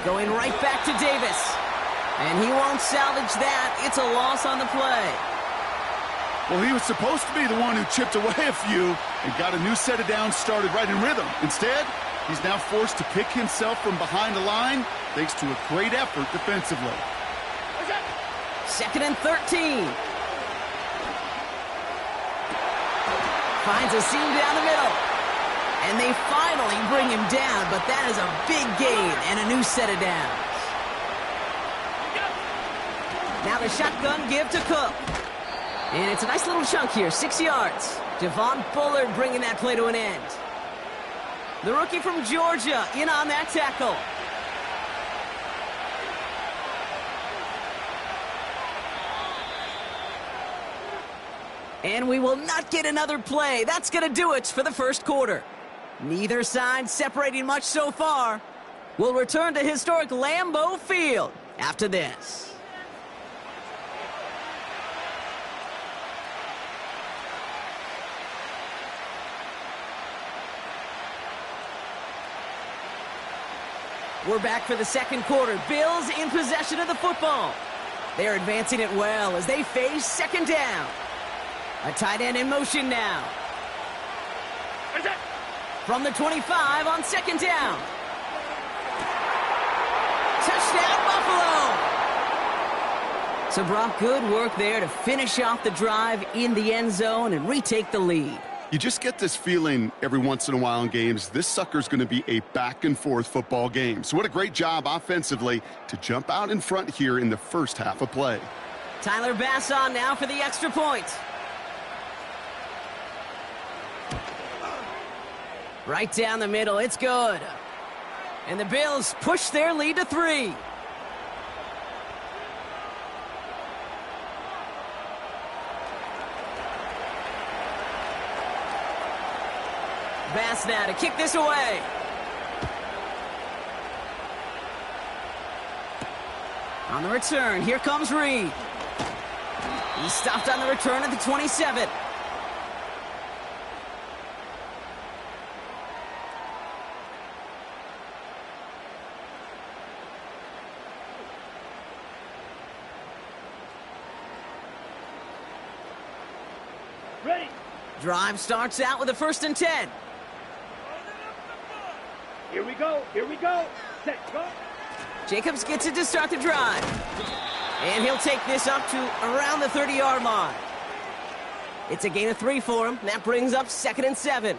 Going right back to Davis. And he won't salvage that. It's a loss on the play. Well, he was supposed to be the one who chipped away a few and got a new set of downs started right in rhythm. Instead, he's now forced to pick himself from behind the line thanks to a great effort defensively. 2nd and 13. Finds a seam down the middle. And they finally bring him down, but that is a big gain and a new set of downs. Now the shotgun give to Cook. And it's a nice little chunk here, 6 yards. Javon Bullard bringing that play to an end. The rookie from Georgia in on that tackle. And we will not get another play. That's going to do it for the 1st quarter. Neither side separating much so far. We'll return to historic Lambeau Field after this. We're back for the second quarter. Bills in possession of the football. They're advancing it well as they face second down. A tight end in motion now. From the 25 on second down. Touchdown, Buffalo! So, Brock, good work there to finish off the drive in the end zone and retake the lead. You just get this feeling every once in a while in games, this sucker's going to be a back-and-forth football game. So what a great job offensively to jump out in front here in the first half of play. Tyler Bass on now for the extra point. Right down the middle, it's good. And the Bills push their lead to 3. Bass now to kick this away. On the return, here comes Reed. He's stopped on the return at the 27. Ready. Drive starts out with a 1st and 10. Here we go. Here we go. Set, go. Jacobs gets it to start the drive. And he'll take this up to around the 30-yard line. It's a gain of 3 for him. That brings up 2nd and 7.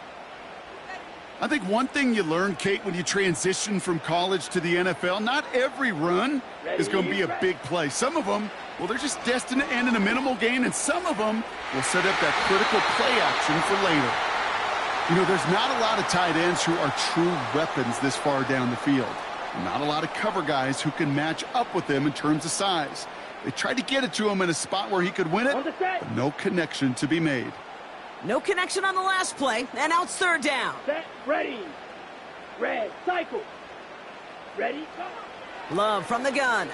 I think one thing you learn, Kate, when you transition from college to the NFL, not every run is going to be a big play. Some of them, well, they're just destined to end in a minimal gain, and some of them will set up that critical play action for later. You know, there's not a lot of tight ends who are true weapons this far down the field. Not a lot of cover guys who can match up with them in terms of size. They tried to get it to him in a spot where he could win it, but no connection to be made. No connection on the last play, and now it's 3rd down. Set, ready. Red, cycle. Ready, go. Love from the gun.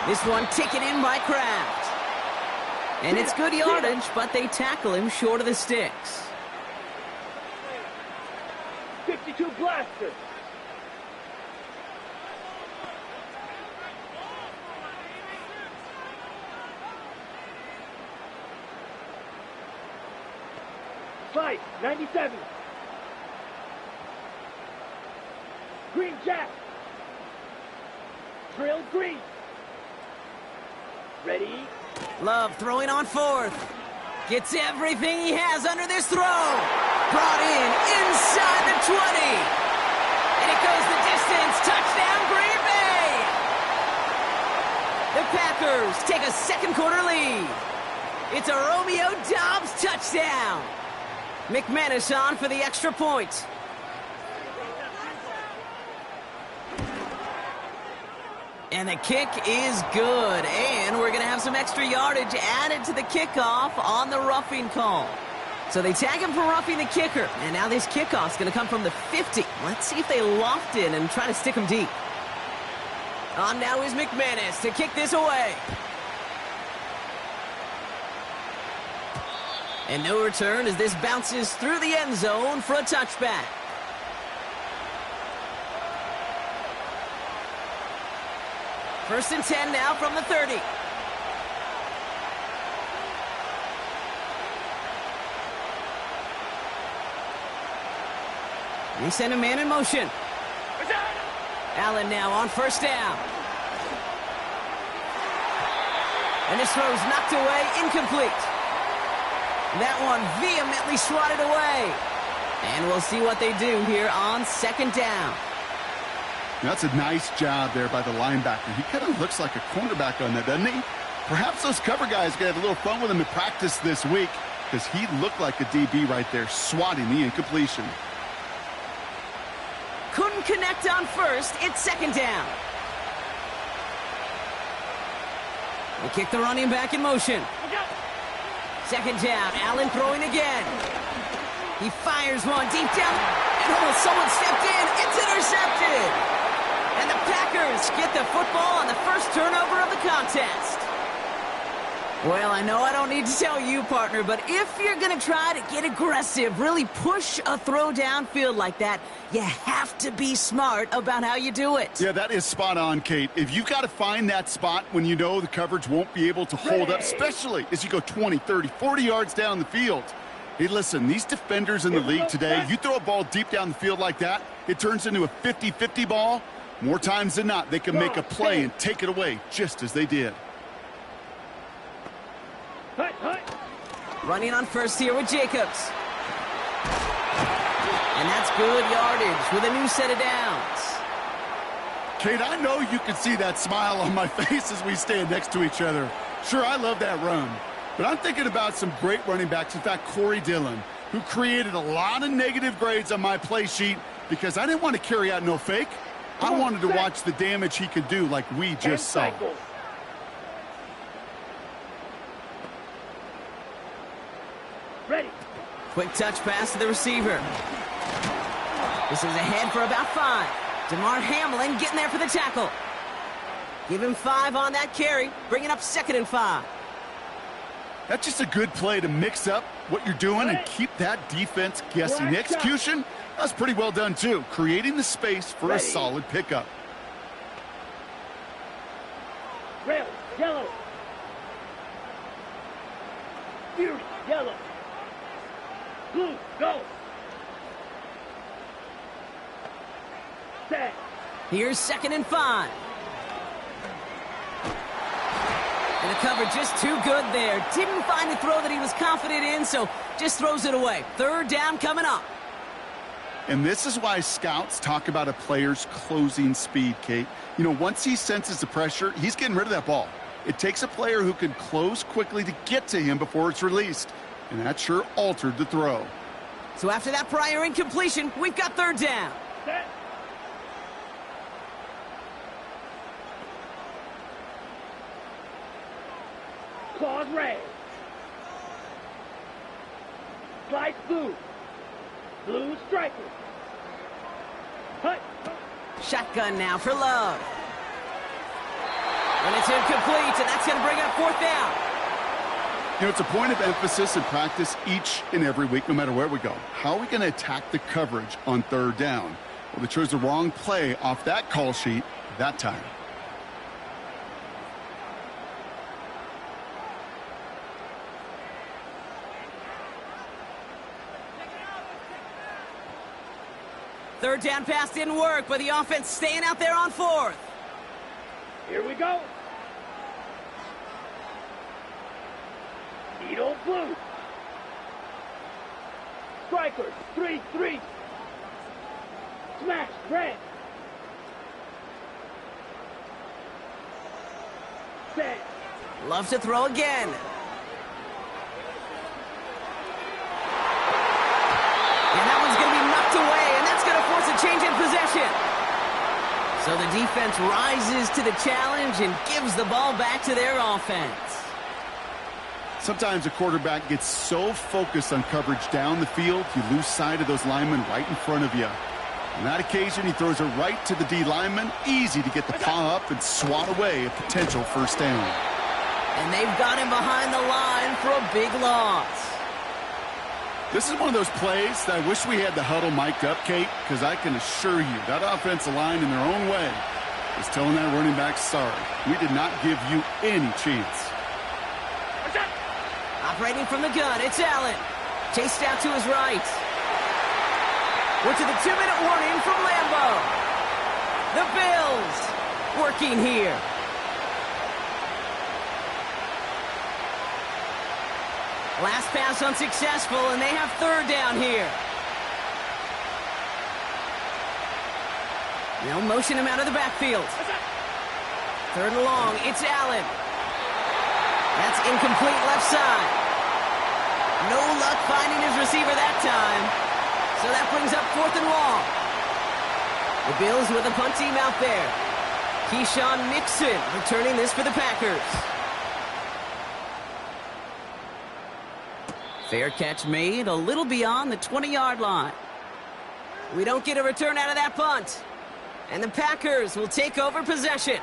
This one taken in by Kraft. And it's good yardage, but they tackle him short of the sticks. 52 blaster. Fight, 97. Green Jack. Drill green. Ready. Love throwing on 4th. Gets everything he has under this throw. Brought in inside the 20. And it goes the distance. Touchdown, Green Bay. The Packers take a second quarter lead. It's a Romeo Doubs touchdown. McManus on for the extra point. And the kick is good. And we're going to have some extra yardage added to the kickoff on the roughing call. So they tag him for roughing the kicker. And now this kickoff's going to come from the 50. Let's see if they loft in and try to stick him deep. On now is McManus to kick this away. And no return as this bounces through the end zone for a touchback. First and 10 now from the 30. They send a man in motion. Allen now on 1st down. And this throw's knocked away, incomplete. That one vehemently swatted away. And we'll see what they do here on 2nd down. That's a nice job there by the linebacker. He kind of looks like a cornerback on that, doesn't he? Perhaps those cover guys can have a little fun with him in practice this week because he looked like a DB right there, swatting the incompletion. Couldn't connect on 1st. It's 2nd down. They kick the running back in motion. 2nd down. Allen throwing again. He fires one deep down. And someone stepped in. It's intercepted. And the Packers get the football on the first turnover of the contest. Well, I know I don't need to tell you, partner, but if you're going to try to get aggressive, really push a throw downfield like that, you have to be smart about how you do it. Yeah, that is spot on, Kate. If you've got to find that spot when you know the coverage won't be able to hold up, especially as you go 20, 30, 40 yards down the field. Hey, listen, these defenders in the league today, you throw a ball deep down the field like that, it turns into a 50-50 ball. More times than not, they can make a play and take it away, just as they did. Running on first here with Jacobs. And that's good yardage with a new set of downs. Kate, I know you can see that smile on my face as we stand next to each other. Sure, I love that run. But I'm thinking about some great running backs. In fact, Corey Dillon, who created a lot of negative grades on my play sheet because I didn't want to carry out no fake. I wanted to watch the damage he could do like we just saw. Ready. Quick touch pass to the receiver. This is ahead for about 5. DeMar Hamlin getting there for the tackle. Give him 5 on that carry, bringing up 2nd and 5. That's just a good play to mix up what you're doing and keep that defense guessing. The execution, that's pretty well done too, creating the space for a solid pickup. Red, yellow. Fierce, yellow. Blue, go. Set. Here's 2nd and 5. And the cover just too good there. Didn't find the throw that he was confident in, so just throws it away. 3rd down coming up. And this is why scouts talk about a player's closing speed, Kate. You know, once he senses the pressure, he's getting rid of that ball. It takes a player who can close quickly to get to him before it's released. And that sure altered the throw. So after that prior incompletion, we've got 3rd down. Set. Claws red. Slice blue. Blue striker. Hut. Shotgun now for Love. And it's incomplete, and that's going to bring up 4th down. You know, it's a point of emphasis in practice each and every week, no matter where we go. How are we going to attack the coverage on 3rd down? Well, they chose the wrong play off that call sheet that time. Third down pass didn't work, but the offense staying out there on 4th. Here we go. Needle blue. Strikers, 3-3. Smash, red. Set. Love to throw again. And that one's going to be knocked away, and that's going to force a change in possession. So the defense rises to the challenge and gives the ball back to their offense. Sometimes a quarterback gets so focused on coverage down the field, you lose sight of those linemen right in front of you. On that occasion, he throws it right to the D lineman. Easy to get the paw up and swat away a potential 1st down. And they've got him behind the line for a big loss. This is one of those plays that I wish we had the huddle mic'd up, Kate, because I can assure you that offensive line in their own way is telling that running back, sorry, we did not give you any chance. Operating from the gun, it's Allen. Chased out to his right. We're to the 2-minute warning from Lambeau. The Bills working here. Last pass unsuccessful, and they have 3rd down here. They'll motion him out of the backfield. 3rd and long, it's Allen. That's incomplete left side. No luck finding his receiver that time. So that brings up 4th and long. The Bills with a punt team out there. Keyshawn Nixon returning this for the Packers. Fair catch made a little beyond the 20-yard line. We don't get a return out of that punt. And the Packers will take over possession.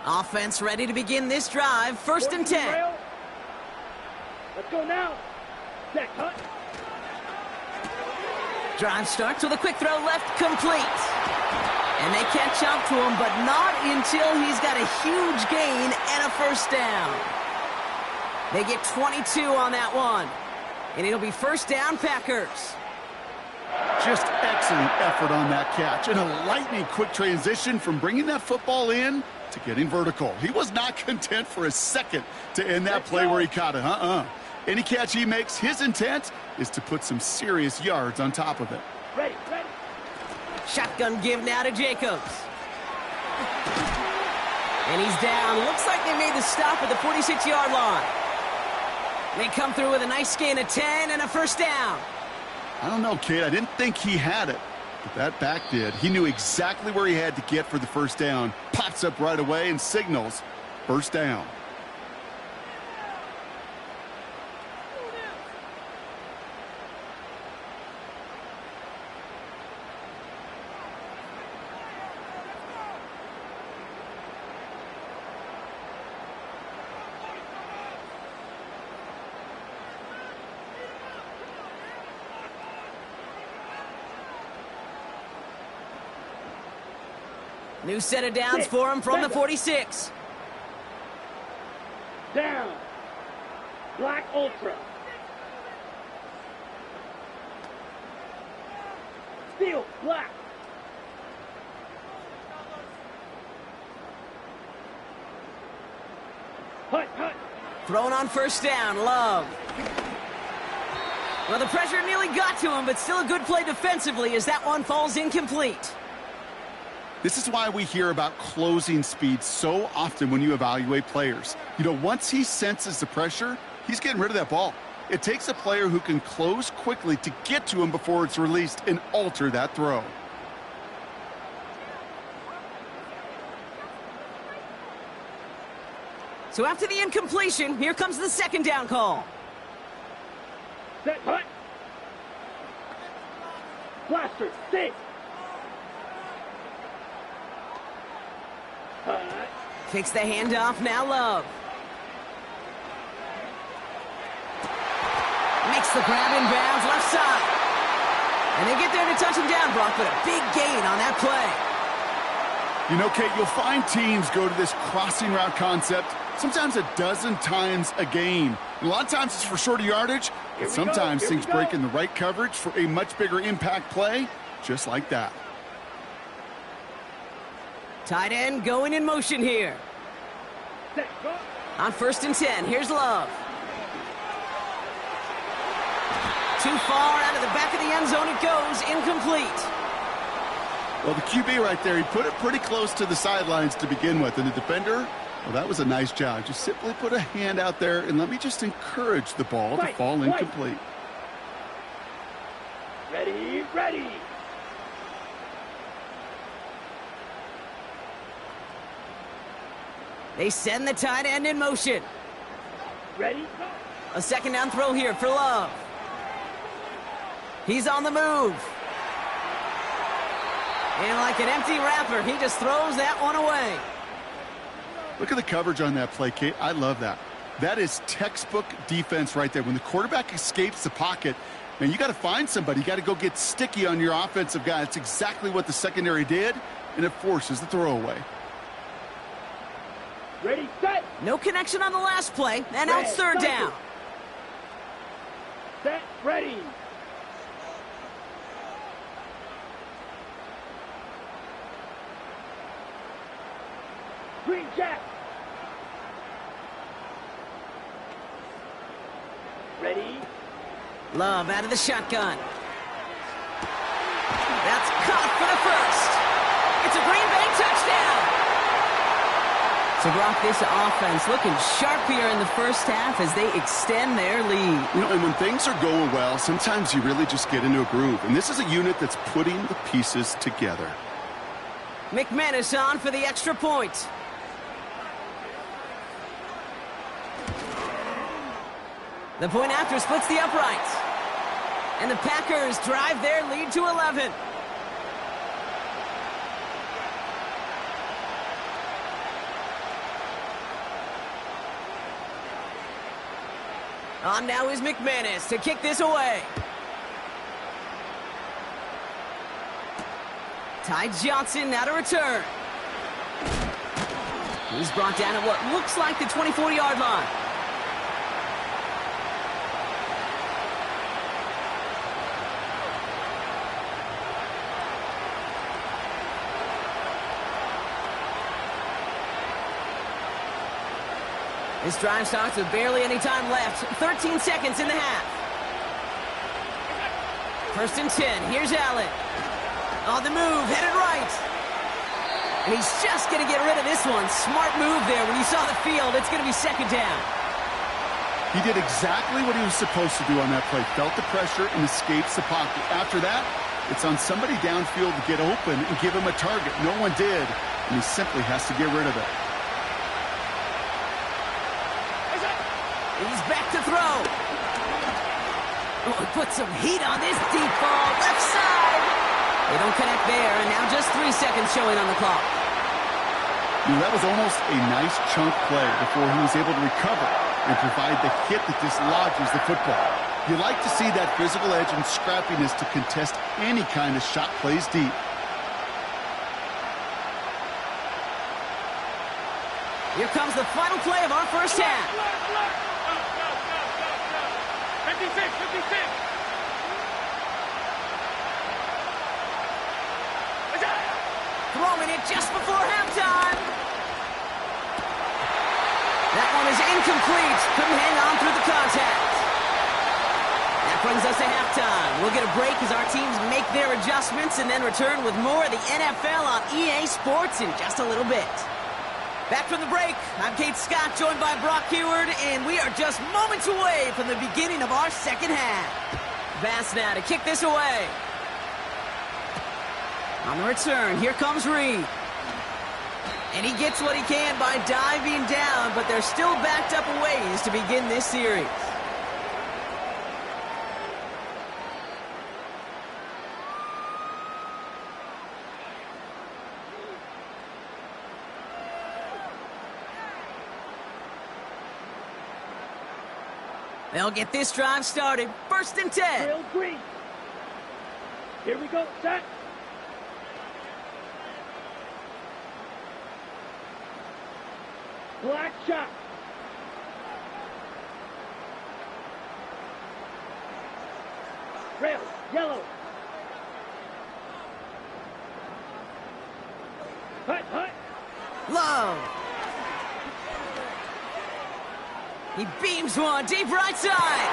Offense ready to begin this drive. First and 10. Rail. Let's go now. Set, cut. Drive starts with a quick throw left, complete. And they catch up to him, but not until he's got a huge gain and a first down. They get 22 on that one. And it'll be first down, Packers. Just excellent effort on that catch. And a lightning quick transition from bringing that football in to getting vertical. He was not content for a second to end that play where he caught it. Any catch he makes, his intent is to put some serious yards on top of it. Ready, ready. Shotgun give now to Jacobs. And he's down. Looks like they made the stop at the 46-yard line. They come through with a nice gain of 10 and a first down. I don't know, kid. I didn't think he had it, but that back did. He knew exactly where he had to get for the first down. Pops up right away and signals first down. New set of downs for him from the 46. Down. Black Ultra. Steel, black. Hut, hut. Thrown on first down, Love. Well, the pressure nearly got to him, but still a good play defensively as that one falls incomplete. This is why we hear about closing speed so often when you evaluate players. You know, once he senses the pressure, he's getting rid of that ball. It takes a player who can close quickly to get to him before it's released and alter that throw. So after the incompletion, here comes the second down call. Set, hut. Blaster, stay. Takes the handoff, now Love. Makes the grab in bounds, left side. And they get there to touch him down, Brock, but a big gain on that play. You know, Kate, you'll find teams go to this crossing route concept sometimes a dozen times a game. And a lot of times it's for shorter yardage, but sometimes things break in the right coverage for a much bigger impact play, just like that. Tight end going in motion here. On first and 10, here's Love. Too far out of the back of the end zone it goes, incomplete. Well, the QB right there, he put it pretty close to the sidelines to begin with. And the defender, well, that was a nice job. Just simply put a hand out there and let me just encourage the ball to fall incomplete. Ready, ready. They send the tight end in motion. Ready, go. A second down throw here for Love. He's on the move. And like an empty wrapper, he just throws that one away. Look at the coverage on that play, Kate. I love that. That is textbook defense right there. When the quarterback escapes the pocket, man, you got to find somebody. You got to go get sticky on your offensive guy. That's exactly what the secondary did, and it forces the throwaway. Ready, set. No connection on the last play, and now it's third down. Set, ready. Green jack. Ready. Love out of the shotgun. That's caught for the first. It's a Green Bay touchdown. So, Brock, this offense looking sharp here in the first half as they extend their lead. You know, and when things are going well, sometimes you really just get into a groove. And this is a unit that's putting the pieces together. McManus on for the extra point. The point after splits the uprights. And the Packers drive their lead to 11. On now is McManus to kick this away. Ty Johnson now to return. He's brought down at what looks like the 24-yard line. This drive starts with barely any time left. 13 seconds in the half. 1st and 10. Here's Allen. On the move, headed right. And he's just going to get rid of this one. Smart move there. When you saw the field, it's going to be 2nd down. He did exactly what he was supposed to do on that play. Felt the pressure and escapes the pocket. After that, it's on somebody downfield to get open and give him a target. No one did, and he simply has to get rid of it. He's back to throw. Oh, he put some heat on this deep ball. Left side. They don't connect there, and now just 3 seconds showing on the clock. That was almost a nice chunk play before he was able to recover and provide the hit that dislodges the football. You like to see that physical edge and scrappiness to contest any kind of shot plays deep. Here comes the final play of our first half. 56. Throwing it just before halftime. That one is incomplete. Couldn't hang on through the contact. That brings us to halftime. We'll get a break as our teams make their adjustments and then return with more of the NFL on EA Sports in just a little bit. Back from the break, I'm Kate Scott, joined by Brock Heward, and we are just moments away from the beginning of our second half. Bass now to kick this away. On the return, here comes Reed. And he gets what he can by diving down, but they're still backed up a ways to begin this series. They'll get this drive started. 1st and 10. Real green. Here we go. Set. Black shot. Rail. Yellow. Hut. Low. He beams one deep right side.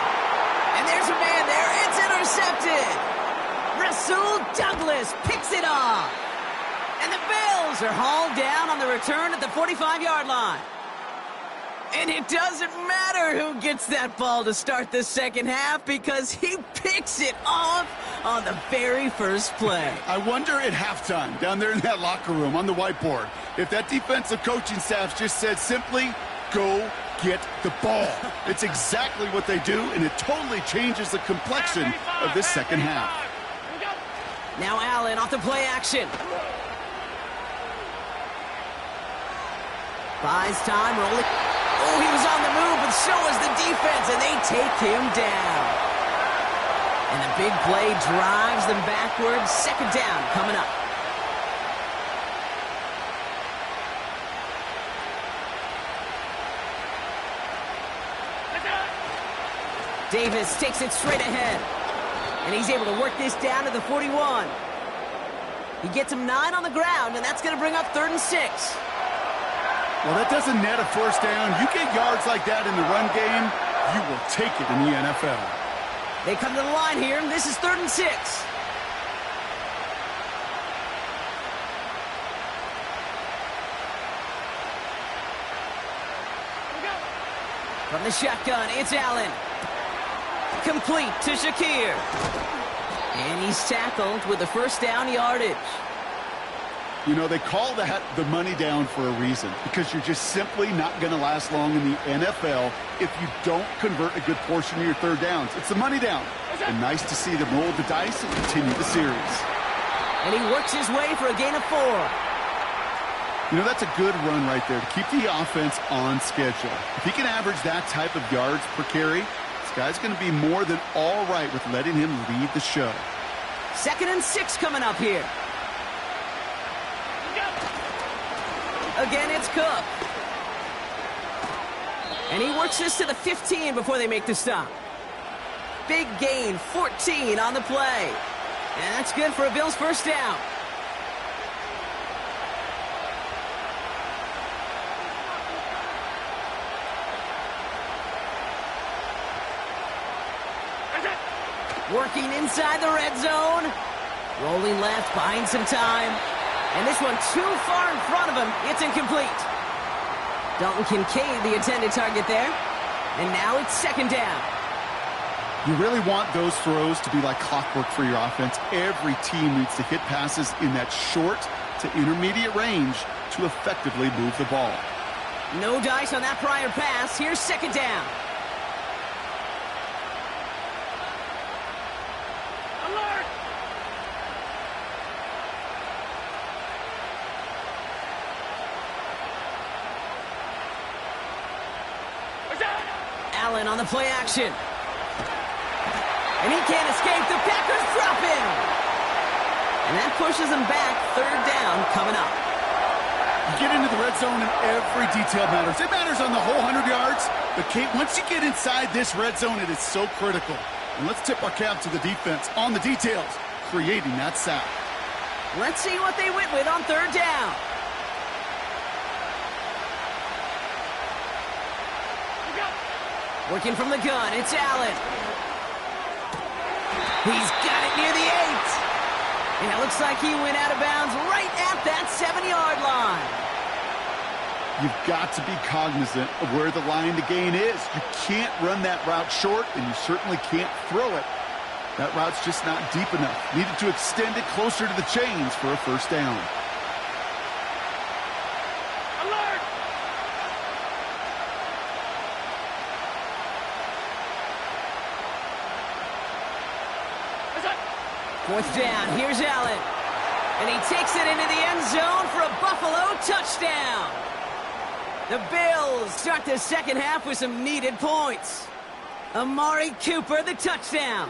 And there's a man there. It's intercepted. Rasul Douglas picks it off. And the Bills are hauled down on the return at the 45-yard line. And it doesn't matter who gets that ball to start the second half because he picks it off on the very first play. I wonder at halftime, down there in that locker room on the whiteboard, if that defensive coaching staff just said simply, go get the ball. It's exactly what they do, and it totally changes the complexion of this second half. Now Allen off the play action. Buys time, rolling. Oh, he was on the move, but so was the defense, and they take him down. And the big play drives them backwards. 2nd down coming up. Davis takes it straight ahead. And he's able to work this down to the 41. He gets him 9 on the ground, and that's going to bring up 3rd and 6. Well, that doesn't net a first down. You get yards like that in the run game, you will take it in the NFL. They come to the line here, and this is 3rd and 6. From the shotgun, it's Allen. Complete to Shakir. And he's tackled with the 1st down yardage. You know, they call that the money down for a reason, because you're just simply not going to last long in the NFL if you don't convert a good portion of your 3rd downs. It's the money down. And nice to see them roll the dice and continue the series. And he works his way for a gain of 4. You know, that's a good run right there to keep the offense on schedule. If he can average that type of yards per carry, This guy's going to be more than all right with letting him lead the show. 2nd and 6 coming up here. Again, it's Cook. And he works this to the 15 before they make the stop. Big gain, 14 on the play. And that's good for a Bills first down. Working inside the red zone. Rolling left, buying some time. And this one too far in front of him. It's incomplete. Dalton Kincaid, the intended target there. And now it's 2nd down. You really want those throws to be like clockwork for your offense. Every team needs to hit passes in that short to intermediate range to effectively move the ball. No dice on that prior pass. Here's 2nd down. Alert! Allen on the play action. And he can't escape. The Packers drop him. And that pushes him back. 3rd down coming up. You get into the red zone and every detail matters. It matters on the whole 100 yards. But Kate, once you get inside this red zone, it is so critical. And let's tip our cap to the defense on the details, creating that sack. Let's see what they went with on 3rd down. Working from the gun, it's Allen. He's got it near the 8. And it looks like he went out of bounds right at that 7-yard line. You've got to be cognizant of where the line to gain is. You can't run that route short, and you certainly can't throw it. That route's just not deep enough. Needed to extend it closer to the chains for a first down. Alert! 4th down, here's Allen. And he takes it into the end zone for a Buffalo touchdown. The Bills start the 2nd half with some needed points. Amari Cooper, the touchdown.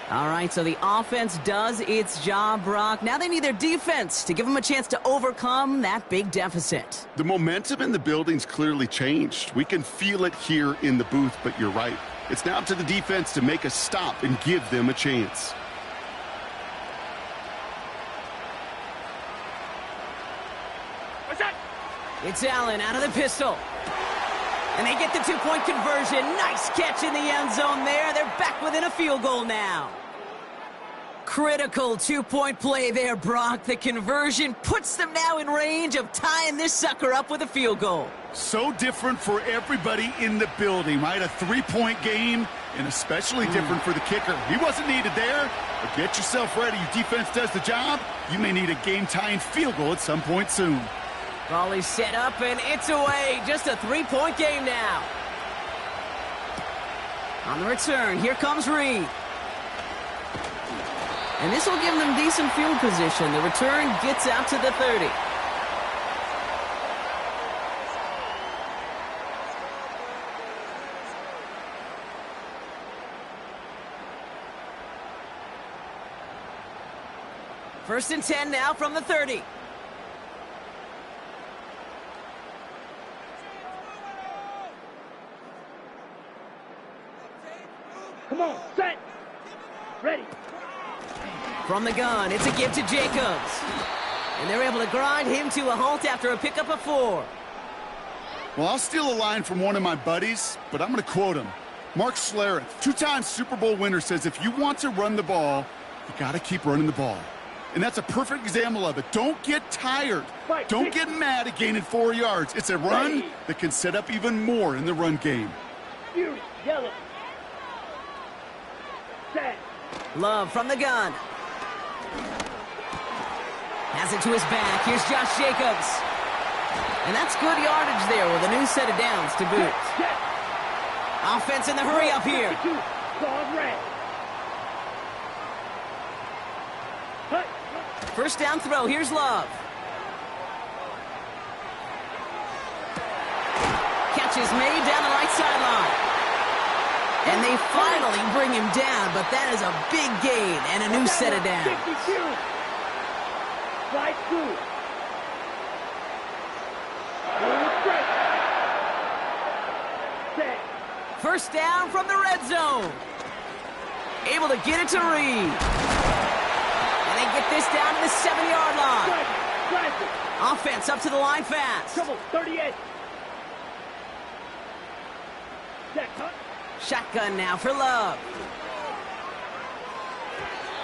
All right, so the offense does its job, Brock. Now they need their defense to give them a chance to overcome that big deficit. The momentum in the building's clearly changed. We can feel it here in the booth, but you're right. It's now up to the defense to make a stop and give them a chance. It's Allen out of the pistol. And they get the 2-point conversion. Nice catch in the end zone there. They're back within a field goal now. Critical 2-point play there, Brock. The conversion puts them now in range of tying this sucker up with a field goal. So different for everybody in the building, right? A 3-point game, and especially different for the kicker. He wasn't needed there, but get yourself ready. Your defense does the job. You may need a game-tying field goal at some point soon. Ball is set up, and it's away. Just a 3-point game now. On the return, here comes Reed. And this will give them decent field position. The return gets out to the 30. First and 10 now from the 30. Come on, set. Ready. From the gun, it's a give to Jacobs. And they're able to grind him to a halt after a pickup of 4. Well, I'll steal a line from one of my buddies, but I'm going to quote him. Mark Schlereth, 2-time Super Bowl winner, says if you want to run the ball, you got to keep running the ball. And that's a perfect example of it. Don't get tired. Don't get mad at gaining 4 yards. It's a run that can set up even more in the run game. Fury, yellow. Set. Love from the gun. Has it to his back. Here's Josh Jacobs. And that's good yardage there with a new set of downs to boot. Offense in the hurry up here. First down throw. Here's Love. Catch is made down the right sideline. And they finally bring him down, but that is a big gain and a new set of downs. 52. Slide through. First down from the red zone. Able to get it to Reed. And they get this down to the 7-yard line. Offense up to the line fast. Trouble, 38. Check, huh? Shotgun now for Love.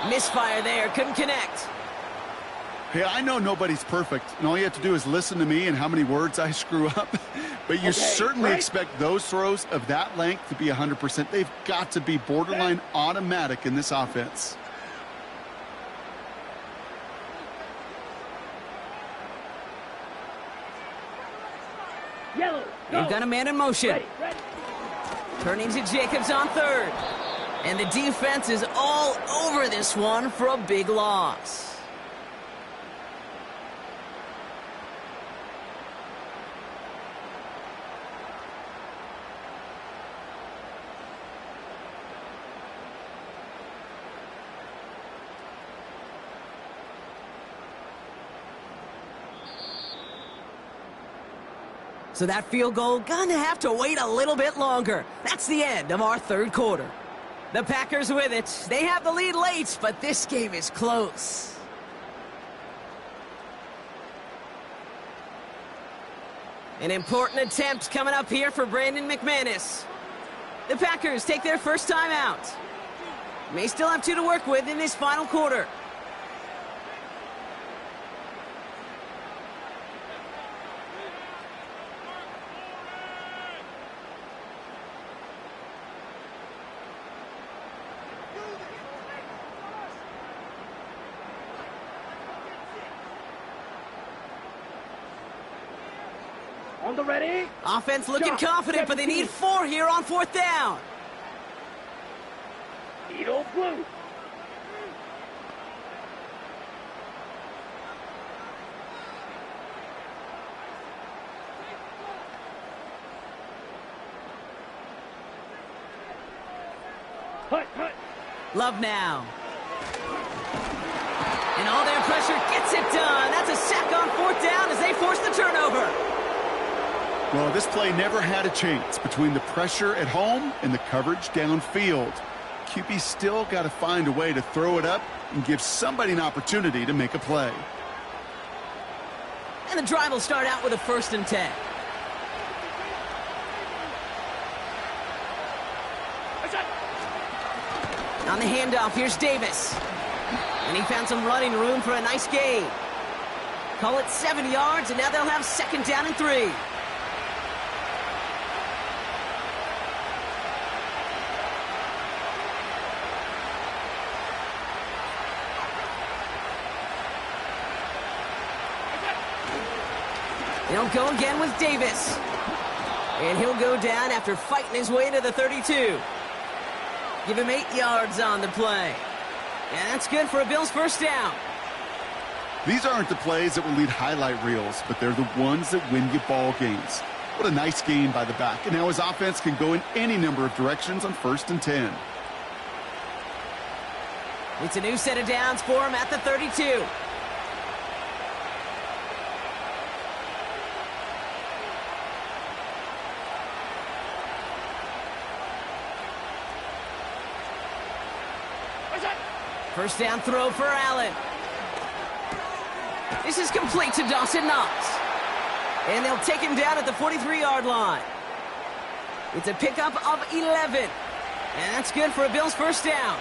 Misfire there, couldn't connect. Hey, I know nobody's perfect, and all you have to do is listen to me and how many words I screw up. But you certainly expect those throws of that length to be 100%. They've got to be borderline automatic in this offense. Yellow, go. They've got a man in motion. Ready. Turning to Jacobs on third. And the defense is all over this one for a big loss. So that field goal gonna have to wait a little bit longer. That's the end of our third quarter. The Packers with it. They have the lead late, but this game is close. An important attempt coming up here for Brandon McManus. The Packers take their first time out. May still have 2 to work with in this final quarter. On the ready. Offense looking confident, but they need 4 here on 4th down. Needle blue. Hut. Love now. And all their pressure gets it done. That's a sack on 4th down as they force the turnover. Well, this play never had a chance between the pressure at home and the coverage downfield. QB still got to find a way to throw it up and give somebody an opportunity to make a play. And the drive will start out with a 1st and 10. On the handoff, here's Davis. And he found some running room for a nice gain. Call it 7 yards, and now they'll have 2nd down and 3. They'll go again with Davis. And he'll go down after fighting his way to the 32. Give him 8 yards on the play. And that's good for a Bills first down. These aren't the plays that will lead highlight reels, but they're the ones that win you ball games. What a nice game by the back. And now his offense can go in any number of directions on 1st and 10. It's a new set of downs for him at the 32. First down throw for Allen. This is complete to Dawson Knox. And they'll take him down at the 43-yard line. It's a pickup of 11. And that's good for a Bills first down.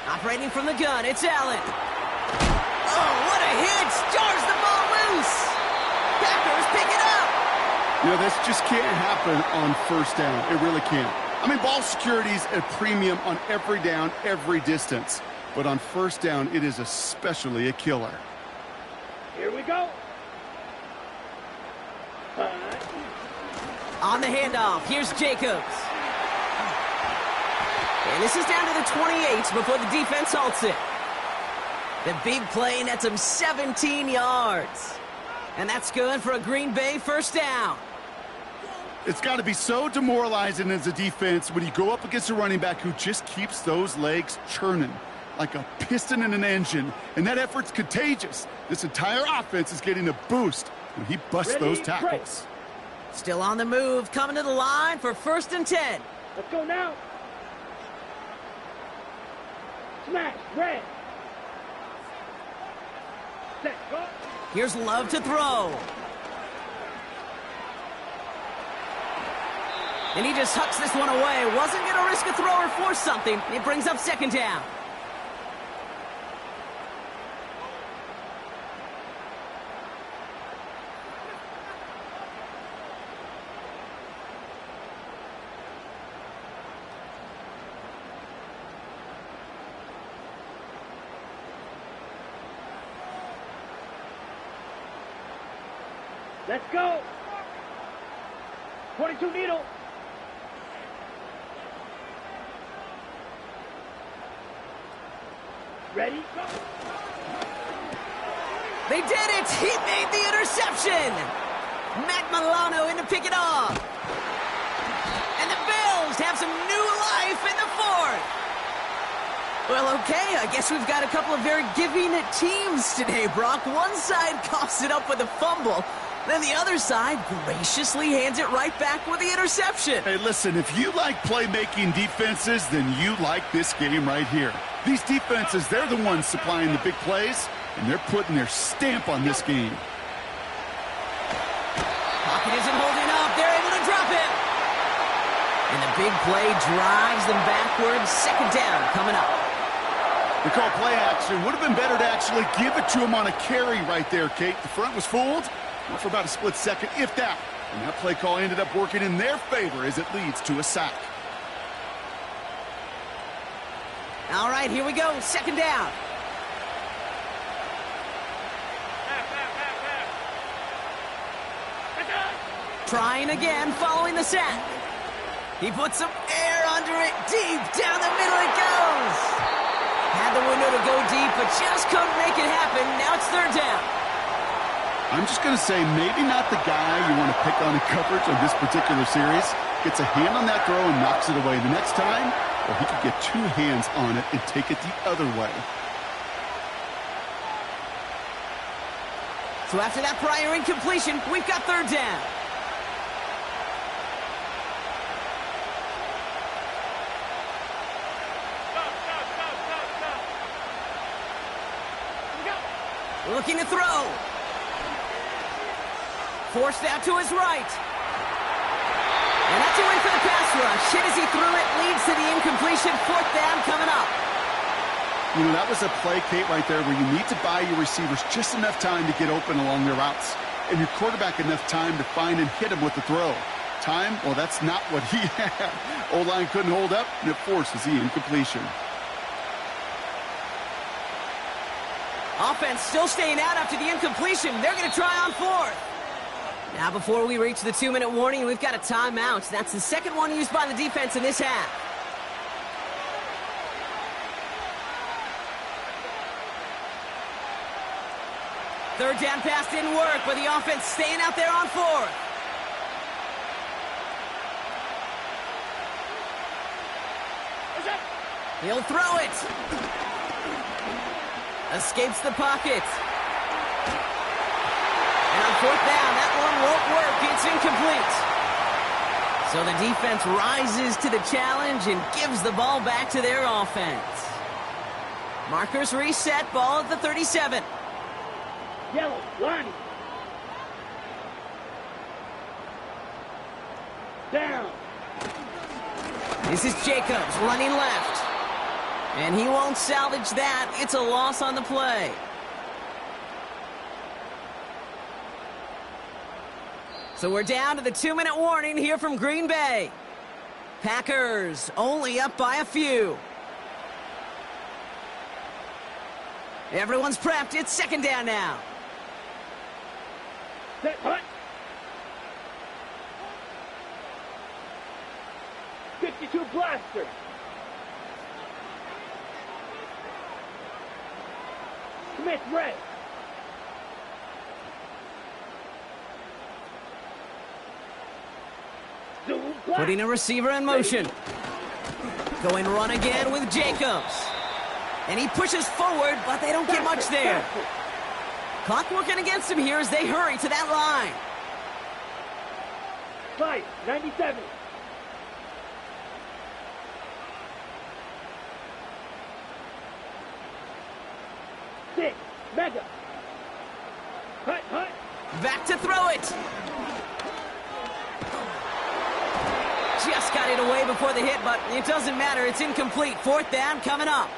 Operating from the gun, it's Allen. Oh, what a hit! Jars the ball loose! Packers pick it up! You know, this just can't happen on 1st down. It really can't. I mean, ball security's a premium on every down, every distance. But on 1st down, it is especially a killer. Here we go. On the handoff, here's Jacobs. And this is down to the 28 before the defense halts it. The big play nets him 17 yards. And that's good for a Green Bay first down. It's got to be so demoralizing as a defense when you go up against a running back who just keeps those legs churning like a piston in an engine, and that effort's contagious. This entire offense is getting a boost when he busts those tackles. Still on the move, coming to the line for 1st and 10. Let's go now. Smash, red. Set, go. Here's Love to throw. And he just hucks this one away. Wasn't going to risk a throw or force something. It brings up 2nd down. Let's go. 22 needle. Ready? Go. They did it! He made the interception! Matt Milano in to pick it off. And the Bills have some new life in the 4th. Well, okay, I guess we've got a couple of very giving teams today, Brock. One side coughs it up with a fumble. Then the other side graciously hands it right back with the interception. Hey, listen, if you like playmaking defenses, then you like this game right here. These defenses, they're the ones supplying the big plays, and they're putting their stamp on this game. Pocket isn't holding up. They're able to drop it. And the big play drives them backwards. 2nd down coming up. They call play action. Would have been better to actually give it to him on a carry right there, Kate. The front was fooled. Not for about a split second, if that. And that play call ended up working in their favor as it leads to a sack. All right, here we go. 2nd down. Trying again, following the sack. He puts some air under it. Deep down the middle it goes. Had the window to go deep, but just couldn't make it happen. Now it's 3rd down. I'm just going to say maybe not the guy you want to pick on in coverage of this particular series. Gets a hand on that throw and knocks it away. The next time, well, he could get 2 hands on it and take it the other way. So after that prior incompletion, we've got 3rd down. Looking to throw. Forced out to his right. And that's a win for the pass rush. Hit as he threw it, leads to the incompletion. 4th down coming up. You know, that was a play, Kate, right there where you need to buy your receivers just enough time to get open along their routes. And your quarterback enough time to find and hit him with the throw. Time, well, that's not what he had. O-line couldn't hold up, and it forces the incompletion. Offense still staying out after the incompletion. They're going to try on 4th. Now, before we reach the 2-minute warning, we've got a timeout. That's the 2nd one used by the defense in this half. Third down pass didn't work, but the offense staying out there on 4th. He'll throw it. Escapes the pocket. And on 4th down, that one won't work. It's incomplete. So the defense rises to the challenge and gives the ball back to their offense. Markers reset, ball at the 37. Yellow, line. Down. This is Jacobs running left. And he won't salvage that. It's a loss on the play. So we're down to the 2-minute warning here from Green Bay. Packers only up by a few. Everyone's prepped. It's 2nd down now. Set, hut. 52 blaster. Smith, red. Putting a receiver in motion. Going run again with Jacobs. And he pushes forward, but they don't get much there. Clock working against him here as they hurry to that line. 5, 97. Six, mega. Hut, hut. Back to throw it. Just got it away before the hit, but it doesn't matter. It's incomplete. Fourth down coming up.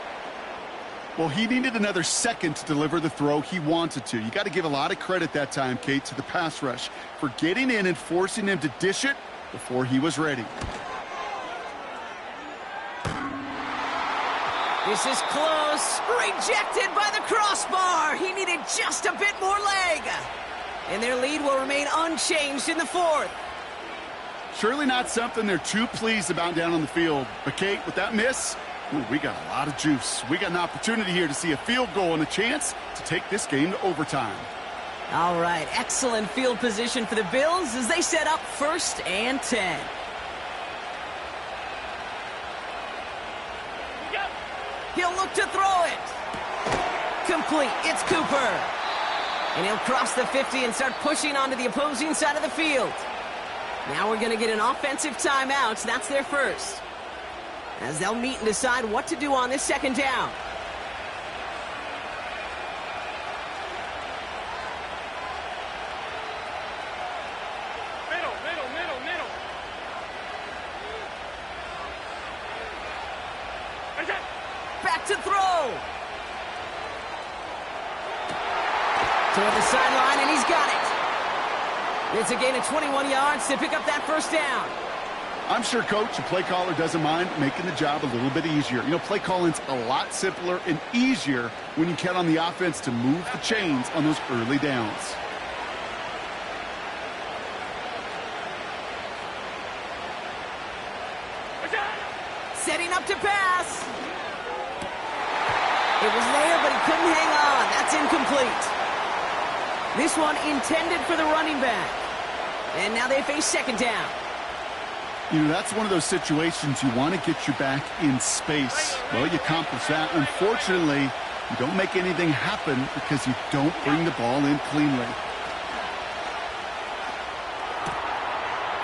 Well, he needed another second to deliver the throw he wanted to. You got to give a lot of credit that time, Kate, to the pass rush for getting in and forcing him to dish it before he was ready. This is close. Rejected by the crossbar. He needed just a bit more leg. And their lead will remain unchanged in the fourth. Surely not something they're too pleased about down on the field. But, Kate, with that miss, ooh, we got a lot of juice. We got an opportunity here to see a field goal and a chance to take this game to overtime. All right, excellent field position for the Bills as they set up 1st and 10. He'll look to throw it. Complete. It's Cooper. And he'll cross the 50 and start pushing onto the opposing side of the field. Now we're going to get an offensive timeout. That's their first. As they'll meet and decide what to do on this second down. Middle. Back to throw. Toward the sideline, and he's got it. It's a gain of 21 yards to pick up that first down. I'm sure, Coach, the play caller doesn't mind making the job a little bit easier. You know, play calling's a lot simpler and easier when you count on the offense to move the chains on those early downs. Setting up to pass. It was there, but he couldn't hang on. That's incomplete. This one intended for the running back. And now they face second down. You know, that's one of those situations you want to get your back in space. Well, you accomplish that. Unfortunately, you don't make anything happen because you don't bring the ball in cleanly.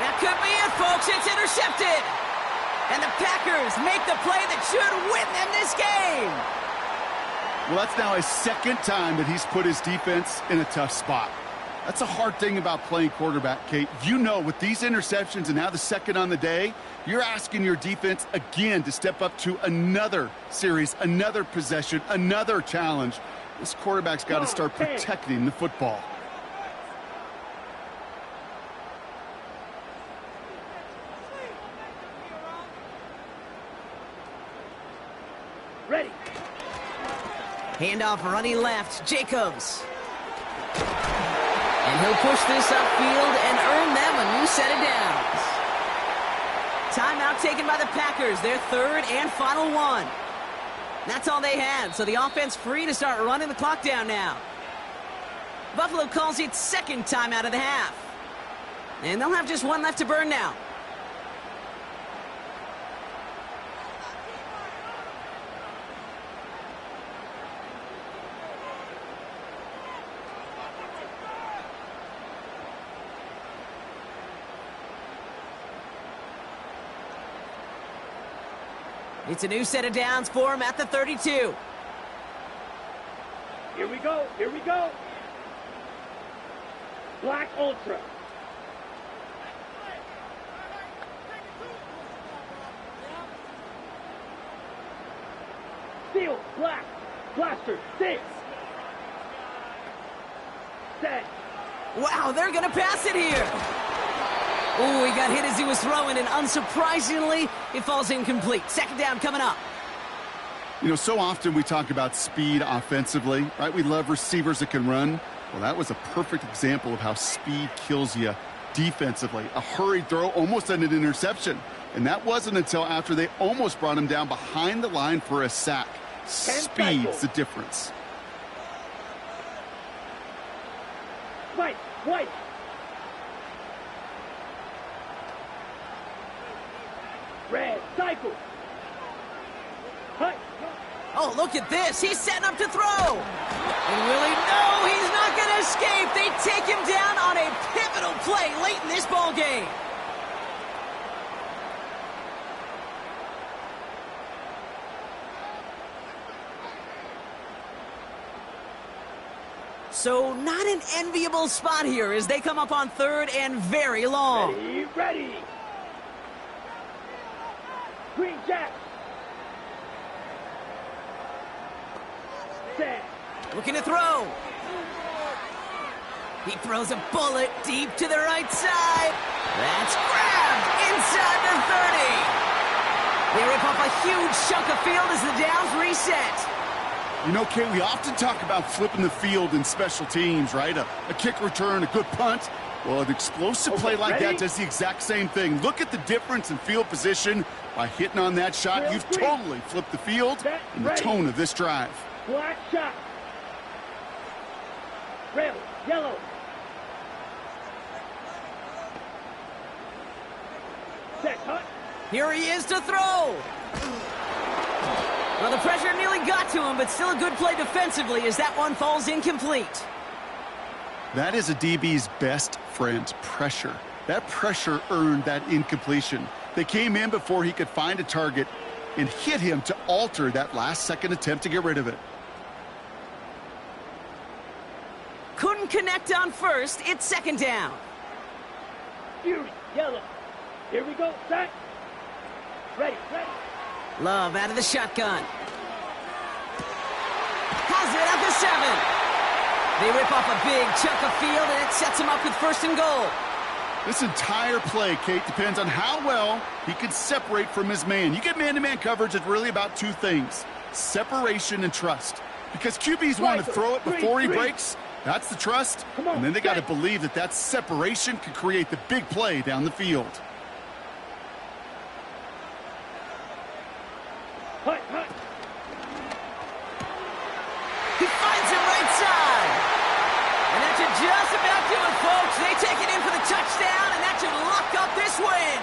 That could be it, folks. It's intercepted. And the Packers make the play that should win them this game. Well, that's now his second time that he's put his defense in a tough spot. That's a hard thing about playing quarterback, Kate. You know, with these interceptions and now the second on the day, you're asking your defense again to step up to another series, another possession, another challenge. This quarterback's got to start protecting the football. Ready. Handoff running left. Jacobs. And he'll push this upfield and earn them a new set of downs. Timeout taken by the Packers, their third and final one. That's all they had, so the offense free to start running the clock down now. Buffalo calls it second timeout of the half. And they'll have just one left to burn now. It's a new set of downs for him at the 32. Here we go. Black Ultra. Steel, black, blaster, 6. Set. Wow, they're going to pass it here. Ooh, he got hit as he was throwing, and unsurprisingly, it falls incomplete. Second down coming up. You know, so often we talk about speed offensively, right? We love receivers that can run. Well, that was a perfect example of how speed kills you defensively. A hurried throw, almost an interception. And that wasn't until after they almost brought him down behind the line for a sack. Speed's the difference. White. Cycle. Hut. Oh, look at this. He's setting up to throw. And will he? No, he's not going to escape. They take him down on a pivotal play late in this ball game. So not an enviable spot here as they come up on third and very long. Ready, ready. Green Jack. Set. Looking to throw. He throws a bullet deep to the right side. That's grabbed inside the 30. They rip off a huge chunk of field as the downs reset. You know, Kate, we often talk about flipping the field in special teams, right? A kick return, a good punt. Well, an explosive play like that does the exact same thing. Look at the difference in field position. By hitting on that shot, you've totally flipped the field and the tone of this drive. Black shot. Red, yellow. Set, hut. Here he is to throw. Well, the pressure nearly got to him, but still a good play defensively as that one falls incomplete. That is a DB's best friend, pressure. That pressure earned that incompletion. They came in before he could find a target and hit him to alter that last-second attempt to get rid of it. Couldn't connect on first. It's second down. Fury, yellow. Here we go, set. Ready, ready. Love out of the shotgun. Has it at the 7. They rip off a big chunk of field, and it sets him up with first and goal. This entire play, Kate, depends on how well he can separate from his man. You get man-to-man coverage, it's really about two things: separation and trust. Because QBs want to throw it before he breaks. That's the trust. And then they got to believe that that separation can create the big play down the field. Hut, hut. He finds him right side. And that should just about do it, folks. They take it in for the touchdown, and that should lock up this win.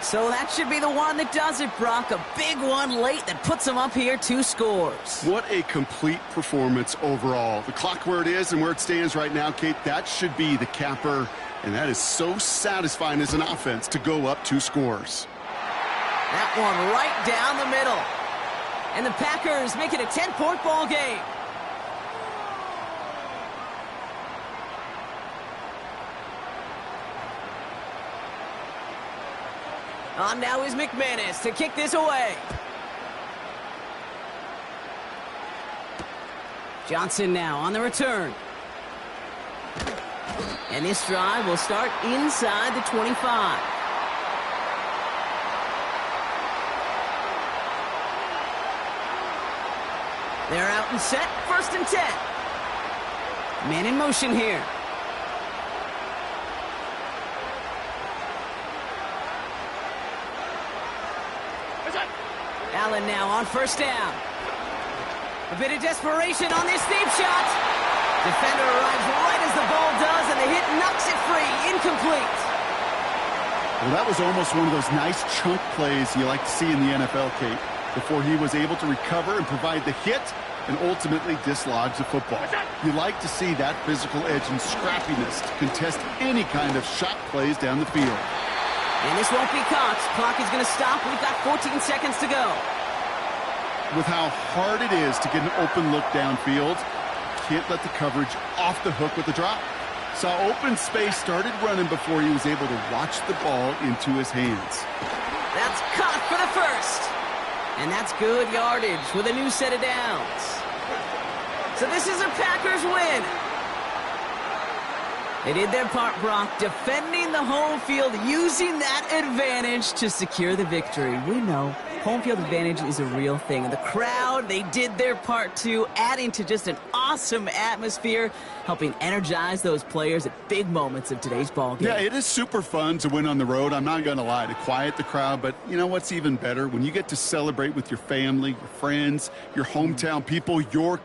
So that should be the one that does it, Brock. A big one late that puts them up here 2 scores. What a complete performance overall. The clock where it is and where it stands right now, Kate, that should be the capper. And that is so satisfying as an offense to go up 2 scores. That one right down the middle. And the Packers make it a 10-point ball game. On now is McManus to kick this away. Johnson now on the return. And this drive will start inside the 25. They're out and set, first and 10. Man in motion here. Allen now on first down. A bit of desperation on this deep shot. Defender arrives right as the ball does, and the hit knocks it free. Incomplete. Well, that was almost one of those nice chunk plays you like to see in the NFL, Kate, before he was able to recover and provide the hit and ultimately dislodge the football. You like to see that physical edge and scrappiness to contest any kind of shot plays down the field. And this won't be caught. Clock is going to stop. We've got 14 seconds to go. With how hard it is to get an open look downfield, can't let the coverage off the hook with the drop. Saw open space, started running before he was able to watch the ball into his hands. That's caught for the first. And that's good yardage with a new set of downs. So this is a Packers win. They did their part, Brock, defending the home field, using that advantage to secure the victory. We know home field advantage is a real thing. And the crowd, they did their part too, adding to just an awesome atmosphere, helping energize those players at big moments of today's ball game. Yeah, it is super fun to win on the road. I'm not going to lie, to quiet the crowd. But you know what's even better? When you get to celebrate with your family, your friends, your hometown people, your